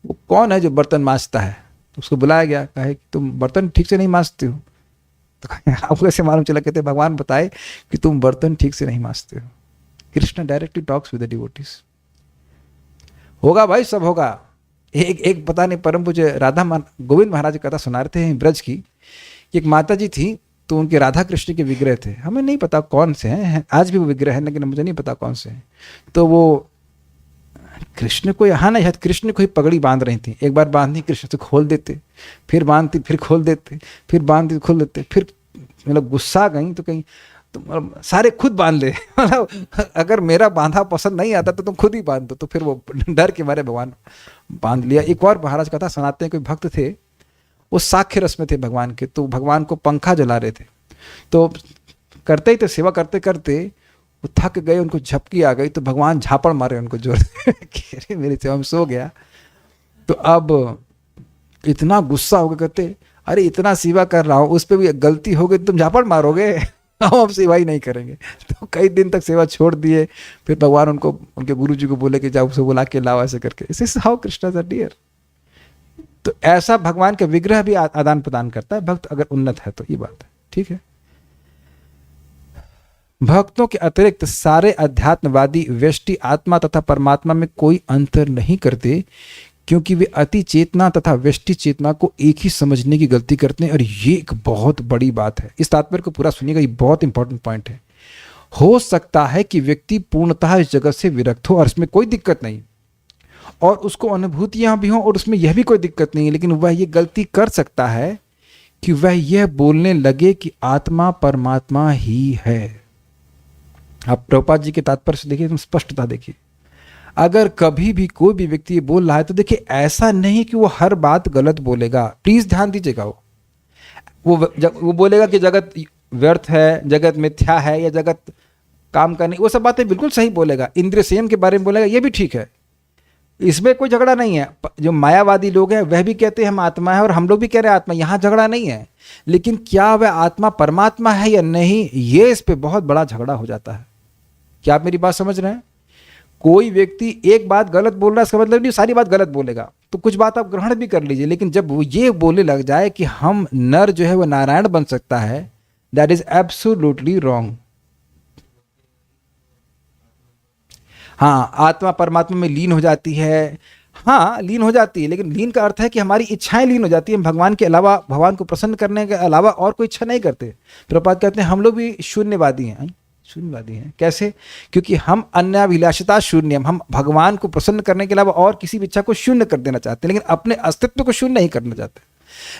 वो कौन है जो बर्तन मांजता है? तो उसको बुलाया गया, कहे कि तुम बर्तन ठीक से नहीं मांजते हो। तो आपको कैसे मालूम चला? कहते भगवान बताए कि तुम बर्तन ठीक से नहीं मांजते हो। Krishna directly talks with the devotees. होगा भाई, सब होगा। एक पता नहीं परम पूज्य राधा गोविंद महाराज की कथा सुना रहे थे ब्रज की। एक माता जी थी, तो उनके राधा कृष्ण के विग्रह थे, हमें नहीं पता कौन से हैं, आज भी वो विग्रह है लेकिन मुझे नहीं पता कौन से हैं। तो वो कृष्ण को यहाँ नहीं, कृष्ण को ही पगड़ी बांध रही थी। एक बार बांधनी, कृष्ण से खोल देते, फिर बांधती, फिर खोल देते, फिर बांधती, खोल देते, फिर मतलब गुस्सा गई तो कहीं तो सारे खुद बांध ले। मतलब अगर मेरा बांधा पसंद नहीं आता तो तुम खुद ही बांध दो। तो फिर वो डर के मारे भगवान बांध लिया। एक और महाराज कथा सुनाते हैं, कोई भक्त थे, वो साख्य रस में थे भगवान के, तो भगवान को पंखा जला रहे थे। तो करते ही तो सेवा करते करते वो थक गए, उनको झपकी आ गई, तो भगवान झापड़ मारे उनको जोर से। मेरी सेवा में सो गया। तो अब इतना गुस्सा हो गया, कहते अरे इतना सेवा कर रहा हूँ, उस पर भी गलती हो गई, तुम झापड़ मारोगे, हम अब सेवा ही नहीं करेंगे। तो कई दिन तक सेवा छोड़ दिए। फिर भगवान उनको, उनके गुरु जी को बोले कि जाओ उसे बुला के लाओ, ऐसे करके। This is how Krishna are dear. तो ऐसा भगवान का विग्रह भी आदान प्रदान करता है भक्त, अगर उन्नत है तो। ये बात है, ठीक है। भक्तों के अतिरिक्त सारे अध्यात्मवादी व्यष्टि आत्मा तथा परमात्मा में कोई अंतर नहीं करते, क्योंकि वे अति चेतना तथा व्यष्टि चेतना को एक ही समझने की गलती करते हैं। और ये एक बहुत बड़ी बात है। इस तात्पर्य को पूरा सुनिएगा, ये बहुत इंपॉर्टेंट पॉइंट है। हो सकता है कि व्यक्ति पूर्णतः इस जगत से विरक्त हो और इसमें कोई दिक्कत नहीं, और उसको अनुभूतियां भी हों और उसमें यह भी कोई दिक्कत नहीं है, लेकिन वह ये गलती कर सकता है कि वह यह बोलने लगे कि आत्मा परमात्मा ही है। आप प्रभुपाद जी के तात्पर्य से देखिए, तुम स्पष्टता देखिए। अगर कभी भी कोई भी व्यक्ति ये बोल रहा है तो देखिए, ऐसा नहीं कि वो हर बात गलत बोलेगा। प्लीज ध्यान दीजिएगा। वो बोलेगा कि जगत व्यर्थ है, जगत मिथ्या है, या जगत काम करने, वो सब बातें बिल्कुल सही बोलेगा। इंद्रिय संयम के बारे में बोलेगा, ये भी ठीक है, इसमें कोई झगड़ा नहीं है। जो मायावादी लोग हैं वह भी कहते हैं हम आत्मा है, और हम लोग भी कह रहे हैं आत्मा, यहाँ झगड़ा नहीं है। लेकिन क्या वह आत्मा परमात्मा है या नहीं, ये इस पे बहुत बड़ा झगड़ा हो जाता है। क्या आप मेरी बात समझ रहे हैं? कोई व्यक्ति एक बात गलत बोल रहा है इसका मतलब नहीं सारी बात गलत बोलेगा, तो कुछ बात आप ग्रहण भी कर लीजिए, लेकिन जब वो ये बोलने लग जाए कि हम नर जो है वो नारायण बन सकता है, दैट इज एब्सोल्युटली रॉन्ग। हाँ, आत्मा परमात्मा में लीन हो जाती है, हाँ लीन हो जाती है, लेकिन लीन का अर्थ है कि हमारी इच्छाएं लीन हो जाती है, हम भगवान के अलावा, भगवान को प्रसन्न करने के अलावा और कोई इच्छा नहीं करते। प्रभुपाद कहते हैं हम लोग भी शून्यवादी हैं। शून्यवादी हैं कैसे? क्योंकि हम अन्याभिलाषिता शून्य, हम भगवान को प्रसन्न करने के अलावा और किसी भी इच्छा को शून्य कर देना चाहते हैं, लेकिन अपने अस्तित्व को शून्य नहीं करना चाहते।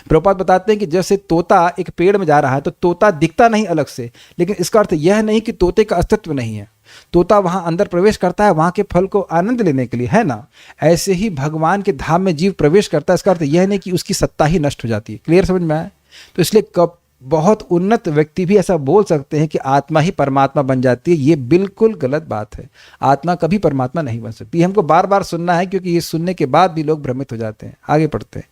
प्रभुपाद बताते हैं कि जैसे तोता एक पेड़ में जा रहा है तो तोता दिखता नहीं अलग से, लेकिन इसका अर्थ यह नहीं कि तोते का अस्तित्व नहीं है, तोता वहां अंदर प्रवेश करता है वहां के फल को आनंद लेने के लिए, है ना। ऐसे ही भगवान के धाम में जीव प्रवेश करता है, इसका अर्थ यह नहीं कि उसकी सत्ता ही नष्ट हो जाती है। क्लियर समझ में आया? तो इसलिए कब बहुत उन्नत व्यक्ति भी ऐसा बोल सकते हैं कि आत्मा ही परमात्मा बन जाती है, ये बिल्कुल गलत बात है। आत्मा कभी परमात्मा नहीं बन सकती। ये हमको बार बार सुनना है, क्योंकि ये सुनने के बाद भी लोग भ्रमित हो जाते हैं। आगे पढ़ते हैं।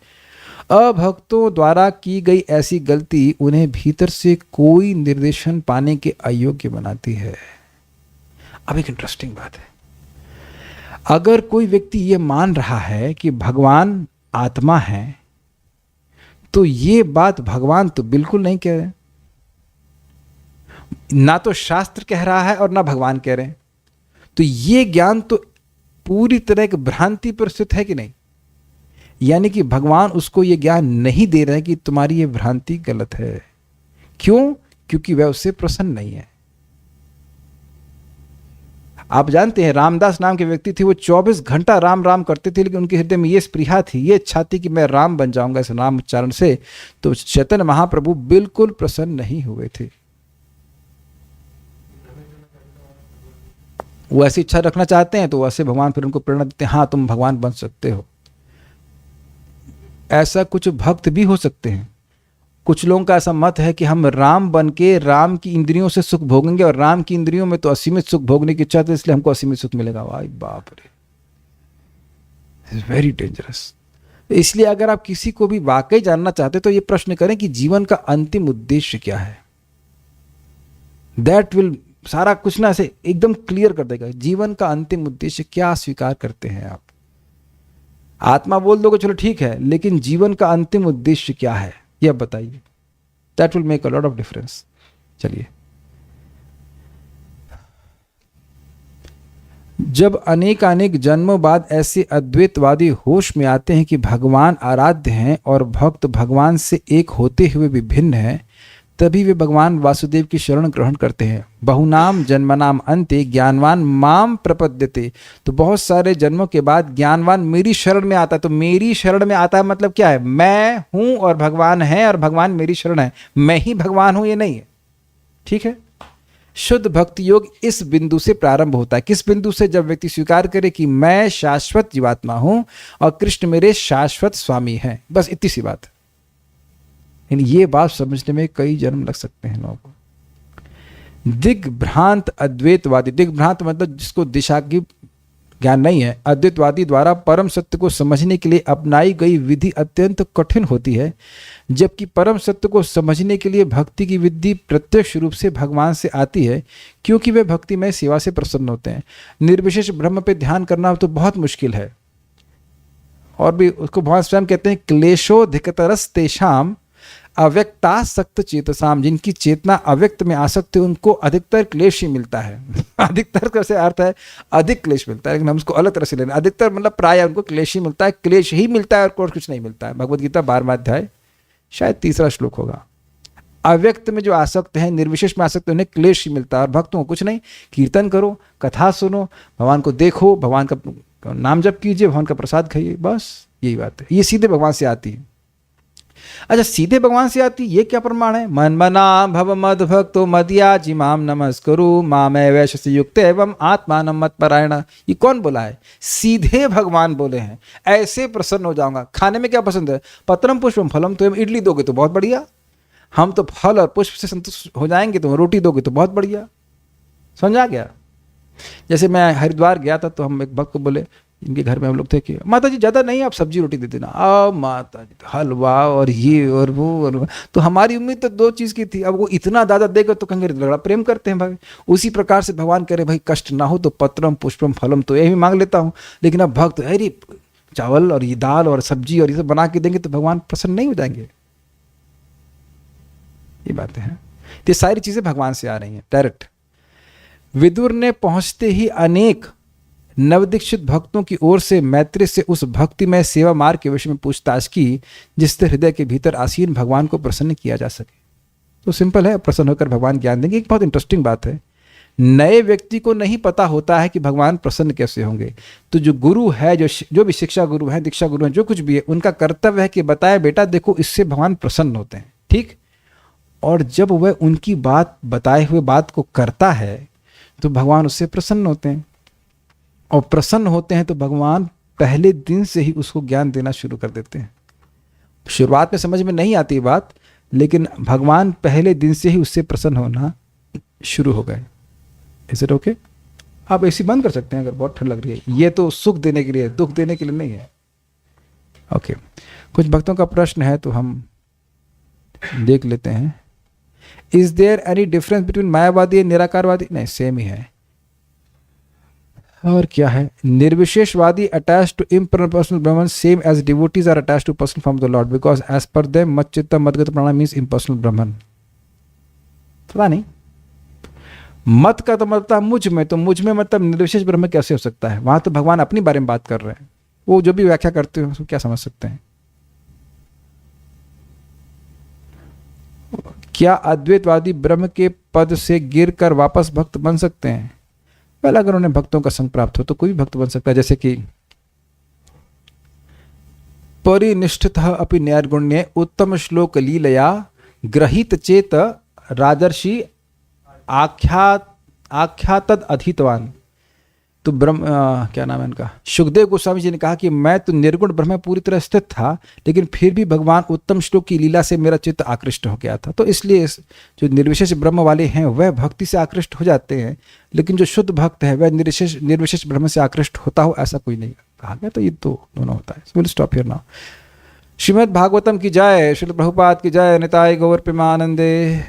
अभक्तों द्वारा की गई ऐसी गलती उन्हें भीतर से कोई निर्देशन पाने के अयोग्य बनाती है। अब एक इंटरेस्टिंग बात है, अगर कोई व्यक्ति ये मान रहा है कि भगवान आत्मा है, तो ये बात भगवान तो बिल्कुल नहीं कह रहे, ना तो शास्त्र कह रहा है और ना भगवान कह रहे हैं। तो ये ज्ञान तो पूरी तरह एक भ्रांति पर स्थित है कि नहीं? यानी कि भगवान उसको ये ज्ञान नहीं दे रहे हैं कि तुम्हारी ये भ्रांति गलत है। क्यों? क्योंकि वह उससे प्रसन्न नहीं है। आप जानते हैं रामदास नाम के व्यक्ति थे, वो 24 घंटा राम राम करते थे, लेकिन उनके हृदय में ये स्पृहा थी, ये इच्छा थी कि मैं राम बन जाऊंगा इस नाम उच्चारण से। तो चैतन्य महाप्रभु बिल्कुल प्रसन्न नहीं हुए थे। वो ऐसी इच्छा रखना चाहते हैं तो वैसे भगवान फिर उनको प्रेरणा देते हैं, हाँ तुम भगवान बन सकते हो। ऐसा कुछ भक्त भी हो सकते हैं। कुछ लोगों का ऐसा मत है कि हम राम बन के राम की इंद्रियों से सुख भोगेंगे, और राम की इंद्रियों में तो असीमित सुख भोगने की इच्छा, तो इसलिए हमको असीमित सुख मिलेगा। वाह बाप रे, इट्स वेरी डेंजरस। इसलिए अगर आप किसी को भी वाकई जानना चाहते तो ये प्रश्न करें कि जीवन का अंतिम उद्देश्य क्या है। दैट विल सारा कुछ ना ऐसे एकदम क्लियर कर देगा। जीवन का अंतिम उद्देश्य क्या स्वीकार करते हैं आप? आत्मा बोल दोगे चलो ठीक है, लेकिन जीवन का अंतिम उद्देश्य क्या है यह बताइए। That will make a lot of difference. चलिए, जब अनेक जन्मों बाद ऐसे अद्वैतवादी होश में आते हैं कि भगवान आराध्य हैं और भक्त भगवान से एक होते हुए भी भिन्न हैं, तभी वे भगवान वासुदेव की शरण ग्रहण करते हैं। बहुनाम जन्मनाम अंते ज्ञानवान माम प्रपद्यते। तो बहुत सारे जन्मों के बाद ज्ञानवान मेरी शरण में आता है। तो मेरी शरण में आता है मतलब क्या है? मैं हूं और भगवान है, और भगवान मेरी शरण है, मैं ही भगवान हूं ये नहीं है। ठीक है। शुद्ध भक्ति योग इस बिंदु से प्रारंभ होता है। किस बिंदु से? जब व्यक्ति स्वीकार करे कि मैं शाश्वत जीवात्मा हूं और कृष्ण मेरे शाश्वत स्वामी हैं। बस इतनी सी बात है। ये बात समझने में कई जन्म लग सकते हैं लोगों को। दिग्भ्रांत अद्वैतवादी, दिग्भ्रांत मतलब जिसको दिशा की ज्ञान नहीं है, अद्वैतवादी द्वारा परम सत्य को समझने के लिए अपनाई गई विधि अत्यंत कठिन होती है, जबकि परम सत्य को समझने के लिए भक्ति की विधि प्रत्यक्ष रूप से भगवान से आती है, क्योंकि वे भक्ति में सेवा से प्रसन्न होते हैं। निर्विशेष ब्रह्म पे ध्यान करना तो बहुत मुश्किल है, और भी उसको भगवान स्वयं कहते हैं क्लेशोधिकतरस तेषाम अव्यक्तासक्त चेतसाम। जिनकी चेतना अव्यक्त में आसक्त है उनको अधिकतर क्लेश ही मिलता है। अधिकतर का से अर्थ है अधिक क्लेश मिलता है, लेकिन हम उसको अलग तरह से लेना। अधिकतर मतलब प्राय उनको क्लेश ही मिलता है, क्लेश ही मिलता है और कुछ नहीं मिलता है। भगवद गीता 12वां अध्याय शायद 3रा श्लोक होगा। अव्यक्त में जो आसक्त हैं, निर्विशेष में आसक्त, उन्हें क्लेश ही मिलता है, और भक्तों को कुछ नहीं। कीर्तन करो, कथा सुनो, भगवान को देखो, भगवान का नाम जप कीजिए, भगवान का प्रसाद खाइए, बस यही बात है। ये सीधे भगवान से आती है। अच्छा, सीधे भगवान से आती ये क्या प्रमाण है? मन मना भव मद भक्तो मदिया जिमाम नमस्करु मामे वैश्य युक्त एवं आत्मान मत परायण। ये कौन बोला है? सीधे भगवान बोले हैं। ऐसे प्रसन्न हो जाऊंगा। खाने में क्या पसंद है? पत्रम पुष्पम फलम। तो इडली दोगे तो बहुत बढ़िया, हम तो फल और पुष्प से संतुष्ट हो जाएंगे। तो रोटी दोगे तो बहुत बढ़िया। समझ आ गया? जैसे मैं हरिद्वार गया था तो हम एक भक्त को बोले इनके घर में हम लोग थे कि माता जी ज़्यादा नहीं, आप सब्जी रोटी दे देना। माता जी हलवा और ये और वो। तो हमारी उम्मीद तो 2 चीज़ की थी, अब वो इतना ज़्यादा देगा तो कहेंगे बड़ा प्रेम करते हैं भाई। उसी प्रकार से भगवान करे भाई कष्ट ना हो तो पत्रम पुष्पम फलम तो यही मांग लेता हूँ। लेकिन अब भक्त अरे चावल और ये दाल और सब्जी और ये सब बना के देंगे तो भगवान प्रसन्न नहीं हो जाएंगे। ये बातें हैं, तो ये सारी चीज़ें भगवान से आ रही हैं डायरेक्ट। विदुर ने पहुंचते ही अनेक नवदीक्षित भक्तों की ओर से मैत्री से उस भक्तिमय सेवा मार्ग के विषय में पूछताछ की जिससे हृदय के भीतर आसीन भगवान को प्रसन्न किया जा सके। तो सिंपल है, प्रसन्न होकर भगवान ज्ञान देंगे। एक बहुत इंटरेस्टिंग बात है, नए व्यक्ति को नहीं पता होता है कि भगवान प्रसन्न कैसे होंगे। तो जो गुरु है, जो भी शिक्षा गुरु है, दीक्षा गुरु है, जो कुछ भी है, उनका कर्तव्य है कि बताए बेटा देखो इससे भगवान प्रसन्न होते हैं, ठीक। और जब वह उनकी बात बताए हुए बात को करता है तो भगवान उससे प्रसन्न होते हैं। और प्रसन्न होते हैं तो भगवान पहले दिन से ही उसको ज्ञान देना शुरू कर देते हैं। शुरुआत में समझ में नहीं आती बात, लेकिन भगवान पहले दिन से ही उससे प्रसन्न होना शुरू हो गए। Is it okay? आप एसी बंद कर सकते हैं अगर बहुत ठंड लग रही है। ये तो सुख देने के लिए, दुख देने के लिए नहीं है। ओके, कुछ भक्तों का प्रश्न है तो हम देख लेते हैं। Is there any difference between mayavadi and nirakaravadi? नहीं, सेम ही है। और क्या है? Nirvisheshavadi attach to impersonal Brahman same as devotees are attach to person from the Lord because as per them मच्चित्त मदगत प्राणा मीन्स impersonal ब्रह्मन। पता नहीं, मत का तो मतलब मुझ में, तो मुझ में मतलब निर्विशेष ब्रह्म कैसे हो सकता है? वहां तो भगवान अपनी बारे में बात कर रहे हैं, वो जो भी व्याख्या करते हो उसको क्या समझ सकते हैं। क्या अद्वैतवादी ब्रह्म के पद से गिरकर वापस भक्त बन सकते हैं? पहले अगर उन्हें भक्तों का संग प्राप्त हो तो कोई भी भक्त बन सकता है। जैसे कि परिनिष्ठितः अपि नैर्गुण्ये उत्तम श्लोक लीलया ग्रहीत चेत राजर्षि आख्यातद अधीतवान। तो ब्रह्म क्या नाम है इनका, सुखदेव गोस्वामी जी ने कहा कि मैं तो निर्गुण ब्रह्म में पूरी तरह स्थित था, लेकिन फिर भी भगवान उत्तम श्लोक की लीला से मेरा चित्त आकृष्ट हो गया था। तो इसलिए जो निर्विशेष ब्रह्म वाले हैं वह भक्ति से आकृष्ट हो जाते हैं, लेकिन जो शुद्ध भक्त है वह निर्विशेष ब्रह्म से आकृष्ट होता हो ऐसा कोई नहीं कहा गया। तो ये तो दोनों होता है। Will stop here now. Shrimad Bhagavatam की जय, श्रील प्रभुपाद की जय, निताय गौर प्रेमानंदे।